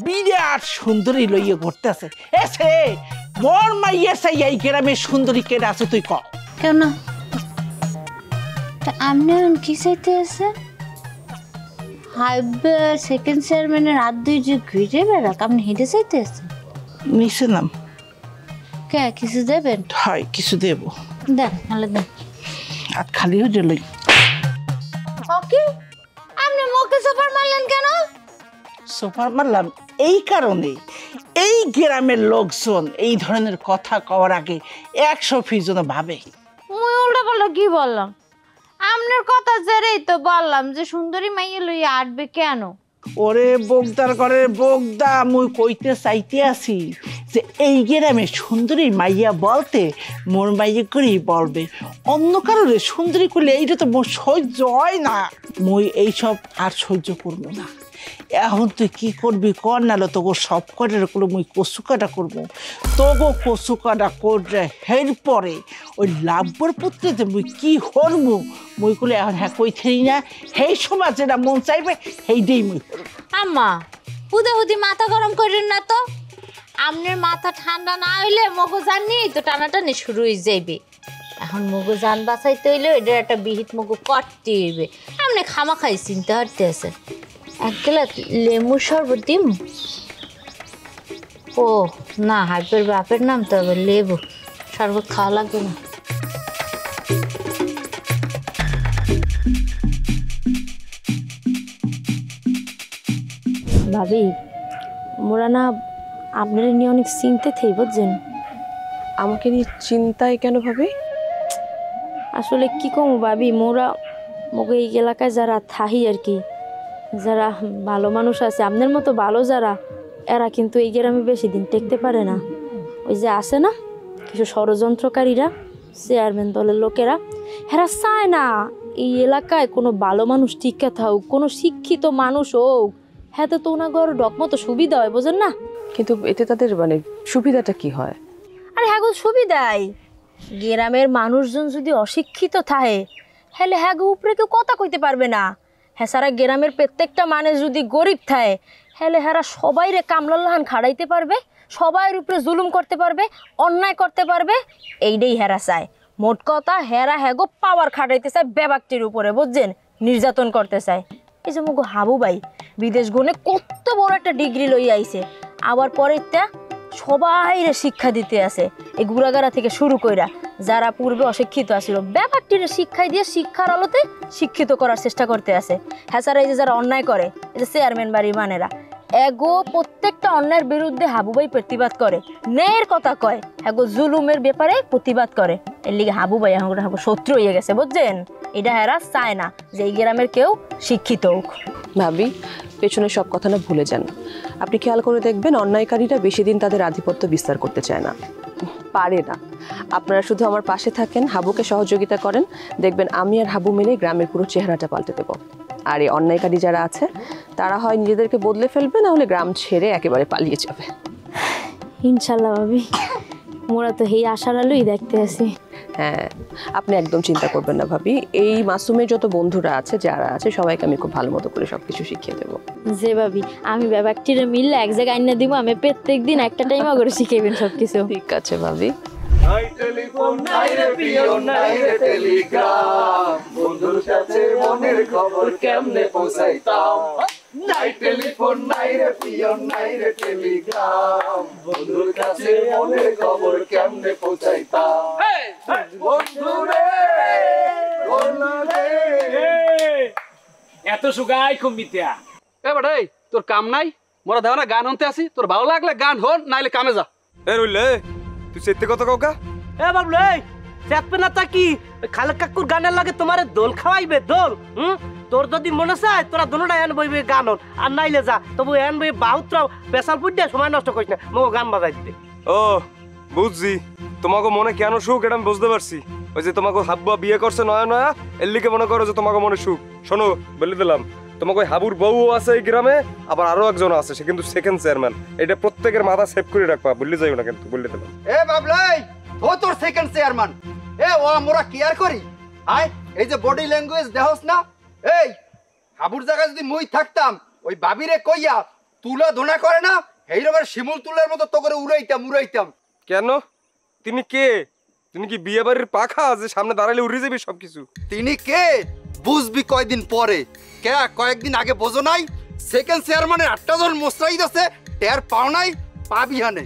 বিরাট সুন্দরী লইয়া ঘুরতে আছে। এসে মোর মাইয়া চাই এই গ্রামের সুন্দরী কেটে আছে? তুই ক কেন? আপনি এখন কি চাইতে আছে? হাইবে সেকেন্ড চেয়ারম্যানের হাত দুই যে ঘুরে বেড়াক, আপনি হেঁটে চাইতে আছে? নিচে নাম। কে কিছু দেবেন? হয় কিছু দেব। দেন, নাহলে দেন। আর খালি হয়ে লই। ওকে, আপনি মুখে সোফার মারলেন কেন? সোফার মারলাম এই কারণে, এই গ্রামের লোকজন এই ধরনের কথা কওয়ার আগে 100 জন ভাবে। মুই উল্টা পাল্টা কি বললাম? আপনার কথা জেরেই তো বললাম যে সুন্দরী মাইয়া লইয়া আটবে কেন। ওরে বোগদার করে বোগদা, মুই কইতে চাইতে আছি যে এই গ্রামে সুন্দরী মাইয়া বলতে মোর মাইয়া করেই বলবে, অন্য কারণে সুন্দরী করলে এইটা তো মোর সহ্য হয় না। মুই এইসব আর সহ্য করবো না। এখন তুই কি করবি কর, নাহলে তোকে সব কটার করে মুই কচু কাটা করবো। তোকে কচু কাটা করে হের পরে ওই লাভ্বর পুত্রেতে মুই কি হরমু মুই করলে এখন হ্যাঁ কই থেরি না, সেই সময় যেটা মন চাইবে সেইটাই মুই করবো। আম্মা, হুদে হুদি মাথা গরম করেন না তো। আপনার মাথা ঠান্ডা না হইলে মগো জানি তো টানাটানি শুরু হয়ে যাইবে। এখন মগো জান বাঁচাইতে হইলে এটার একটা বিহিত মগো করতে হইবে। আপনি খামা খাই চিন্তা করতে আছে। এক গ্লাস লেবু শরবত দিম। ও না, হাইপের বাপের নাম তো আবার লেবু, শরবত খাওয়া লাগবে না। ভাবি মোরা না আপনার নিয়ে অনেক চিন্তে থেই বুঝছেন। আমাকে নিয়ে চিন্তায় কেন ভাবি? আসলে কি কম ভাবি, মোরা মোকে এই এলাকায় যারা থাহি আর কি, যারা ভালো মানুষ আছে আপনার মতো ভালো যারা, এরা কিন্তু এই গ্রামে বেশি দিন টেকতে পারে না। ওই যে আসে না কিছু ষড়যন্ত্রকারীরা, চেয়ারম্যান দলের লোকেরা, এরা চায় না এই এলাকায় কোনো ভালো মানুষ টিকা থাকুক, কোনো শিক্ষিত মানুষ হোক। হ্যাঁ তো ওনাগর ডকমতো সুবিধা হয়, বোঝেন না? কিন্তু এতে তাদের মানে সুবিধাটা কি হয়? আরে হ্যাঁ গো সুবিধাই, গ্রামের মানুষজন যদি অশিক্ষিত থাকে হলে হ্যাঁ গো উপরে কেউ কথা কইতে পারবে না। হ্যাঁ সারা গ্রামের প্রত্যেকটা মানুষ যদি গরিব থাকে হলে হ্যাঁ সবাই রে কামলাল্লাহান খাড়াইতে পারবে, সবাই উপরে জুলুম করতে পারবে, অন্যায় করতে পারবে। এইটাই হেরা চায়। মোট কথা হেরা হ্যাঁ গো পাওয়ার খাটাইতে চায় ব্যক্তির উপরে, বুঝছেন, নির্যাতন করতে চায়। এই যে মুগো হাবু ভাই বিদেশ গনে কত বড় একটা ডিগ্রি লই আইছে, আবার পরে সবাই শিক্ষা দিতে আছে। এই গুড়াগাড়া থেকে শুরু কইরা যারা পূর্বে অশিক্ষিত আছিল ব্যাপারটির শিক্ষায় দিয়ে শিক্ষার আলোতে শিক্ষিত করার চেষ্টা করতে আছে। হ্যাঁ স্যার, এই যে যারা অন্যায় করে, এই যে চেয়ারম্যান বাড়ি মানেরা এগো প্রত্যেকটা অন্যায়ের বিরুদ্ধে হাবুভাই প্রতিবাদ করে, ন্যায়ের কথা কয়, এগো জুলুমের ব্যাপারে প্রতিবাদ করে। এর লিগে হাবুভাই এখন শত্রু হয়ে গেছে, বুঝছেন। এটা হেরা চায় না যে এই গ্রামের কেউ শিক্ষিত হোক। ভাবি পেছনে সব কথা না ভুলে যান। আপনি খেয়াল করে দেখবেন অন্যায়কারীরা বেশি দিন তাদের আধিপত্য বিস্তার করতে চায় না, পারে না। আপনারা শুধু আমার পাশে থাকেন, হাবুকে সহযোগিতা করেন, দেখবেন আমি আর হাবু মিলে গ্রামের পুরো চেহারাটা পাল্টে দেব। আর এই অন্যায়কারী যারা আছে তারা হয় নিজেদেরকে বদলে ফেলবে, না হলে গ্রাম ছেড়ে একেবারে পালিয়ে যাবে। ইনশাল্লাহ ভাবি, মোরা তো এই আশার আলোই দেখতে আছি। হ্যাঁ, আপনি একদম চিন্তা করবেন না ভাবি। এই মাসুমের যত বন্ধুরা আছে, যারা আছে, সবাইকে আমি খুব ভালো মতো করে সবকিছু শিখিয়ে দেবো। যে ভাবি আমি ব্যাপারটিরে মিললে এক জায়গায় আইনা দিব, আমি প্রত্যেক দিন একটা টাইমা করে শিখাইবেন সবকিছু। ঠিক আছে ভাবি। নাই টেলিফোন নাই রে পিয়ন নাই রে টেলিগ্রাম, বন্ধুর কাছে মনের খবর কেমনে পৌঁছাইতাম। নাই টেলিফোন নাই রে পিয়ন নাই রে টেলিগ্রাম, বন্ধুর কাছে মনের খবর কেমনে পৌঁছাইতাম। বন্ধু রে এত সুগাই কমিতা এ বাড়াই, তোর কাম নাই? মোরা দেওয়া না গান হতে আসি, তোর ভালো লাগলে গান হন, নাইলে কামে যা। এ রইলে তুই সেতে কত কাউকা? এ বাবলু, এই চেতবে না তা কি? খালে কাকুর গানের লাগে তোমারে দোল খাওয়াইবে, দোল। তোর যদি মনে চায় তোরা দুটোটা এন বইবে গান, আর নাইলে যা। তবু এন বই বাহুত্রাও পেশাল পুট দিয়ে সময় নষ্ট করিস না, মো গান বাজাই দিতে। ও বুঝছি, তোমাকে মনে কেন সুখ এটা আমি বুঝতে পারছি। ওই যে তোমাকে হাব্বা বিয়ে করছে নয়া নয়া, এর লিগে মনে করো যে তোমাকে মনে সুখ। শোনো বলে দিলাম, তোমাকে ওই হাবুর বউ আছে এই গ্রামে, আবার আরো একজন আছে, সে কিন্তু সেকেন্ড চেয়ারম্যান। এটা প্রত্যেকের মাথা সেভ করে রাখবা, বললে যাইও না কিন্তু, বলে দিলাম। এ বাবলাই, ও তোর সেকেন্ড চেয়ারম্যান। এ ও আমরা কেয়ার করি। আয় এই যে বডি ল্যাঙ্গুয়েজ দেহস না, এই হাবুর জায়গায় যদি মুই থাকতাম, ওই বাবিরে কইয়া তুলা ধোনা করে না, এই রকমের শিমুল তুলার মতো তো করে উড়াইতাম। কেন? তিনি কে? তিনি কি বিয়ে বাড়ির পাখা যে সামনে দাঁড়ালে উড়ে যাবি সবকিছু? তিনি কে বুঝবি কয়দিন পরে। কে কয়েকদিন আগে বোঝো নাই, সেকেন্ড চেয়ারম্যানের 8টা জন মোস্তাইদ আছে, টের পাও নাই, পাবি হানে।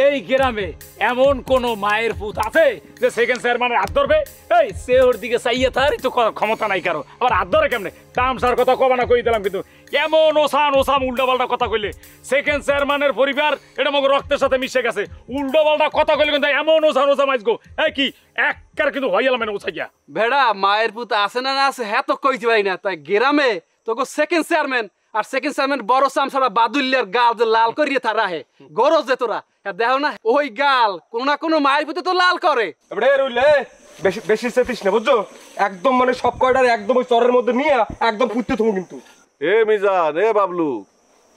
এই গ্রামে এমন কোন মায়ের পুত আছে যে সেকেন্ড চেয়ারম্যানের হাত ধরবে? এই সেহর দিকে চাইয়ে তারই তো ক্ষমতা নাই কারো, আবার হাত ধরে কেমনে? তামসার কথা কবা না কই দিলাম, কিন্তু এমন ওসাম উল্টা পাল্টা কথা কইলে সেকেন্ড চেয়ারম্যানের পরিবার এটা মগ রক্তের সাথে মিশে গেছে। উল্টো পাল্টা কথা কইলে কিন্তু এমন ওসাম আইসগো, এই কি একবার কিন্তু হয়ে গেলাম ওসা গিয়া। ভেড়া মায়ের পুত আছে না না আছে হ্যাঁ তো কইতে পারি না, তাই গ্রামে তোকে সেকেন্ড চেয়ারম্যান আর সেকেন্ড চেয়ারম্যান বড় চামচারা বাদুল্যার গাল যে লাল করিয়ে তারা হে গরজ যে তোরা দেখো না, ওই গাল কোন না কোনো মায়ের পুতে তো লাল করে। বেশি চেতিস না বুঝছো, একদম মানে সব কয়টার একদম ওই চরের মধ্যে নিয়ে একদম পুঁততে থাকবো কিন্তু। এ মিজান, এ বাবলু,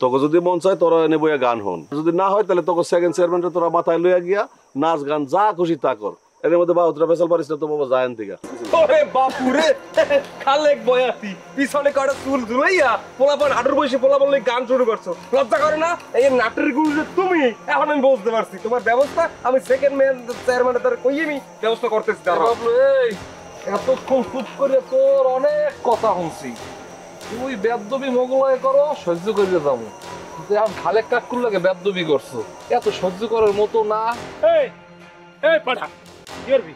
তোকে যদি মন চায় তোরা এনে বইয়া গান হন, যদি না হয় তাহলে তোকে সেকেন্ড চেয়ারম্যানটা তোরা মাথায় লইয়া গিয়া নাচ গান যা খুশি তা কর। এর মধ্যে বাহুতরা ফেসাল পারিস না তো বাবা জায়ান থেকে। ওরে বাপুরে, খালেক বয়াতি পিছনে কয়টা চুল ঝুলাইয়া পোলাপান হাঁটুর বসে পোলাপান গান শুরু করছো, লজ্জা করে না? এই নাটের গুরু যে তুমি, এখন আমি বুঝতে পারছি তোমার ব্যবস্থা। আমি সেকেন্ড চেয়ারম্যানের দ্বারা কই আমি ব্যবস্থা করতেছি। বাবলু, এই এতক্ষণ চুপ করে তোর অনেক কথা শুনছি, তুই বেদবি মোগলায় করো, সহ্য করে যাবো। যে আমি খালেক কাকুর লাগে বেদবি করছো, এত সহ্য করার মতো না। এই এই পাঠা কি করবি?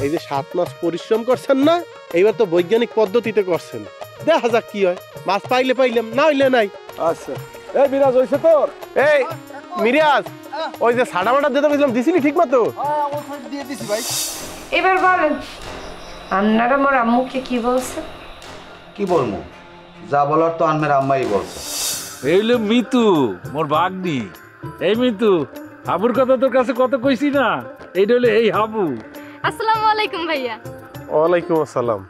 এই যে 7 মাস পরিশ্রম করছেন না, এইবার তো বৈজ্ঞানিক পদ্ধতিতে করছেন, দেখা যাক কি হয়। মাছ পাইলে পাইলাম, না হইলে নাই। আচ্ছা এই মিরাজ হইছে তোর? এই মিরাজ, ওই যে সাড়া মাটা দিতে বলছিলাম দিছিলি ঠিক মতো? দিয়ে দিছি ভাই। এবার বলেন আপনারা মোর আম্মুকে কি বলছে? কি বলবো, যা বলার তো আনমের আম্মাই বলছে। এইলো মিতু মোর ভাগ্নি। এই মিতু, হাবুর কথা তোর কাছে কত কইছি না? এইটা হলো এই হাবু। আসসালামু আলাইকুম ভাইয়া। ওয়ালাইকুম আসসালাম।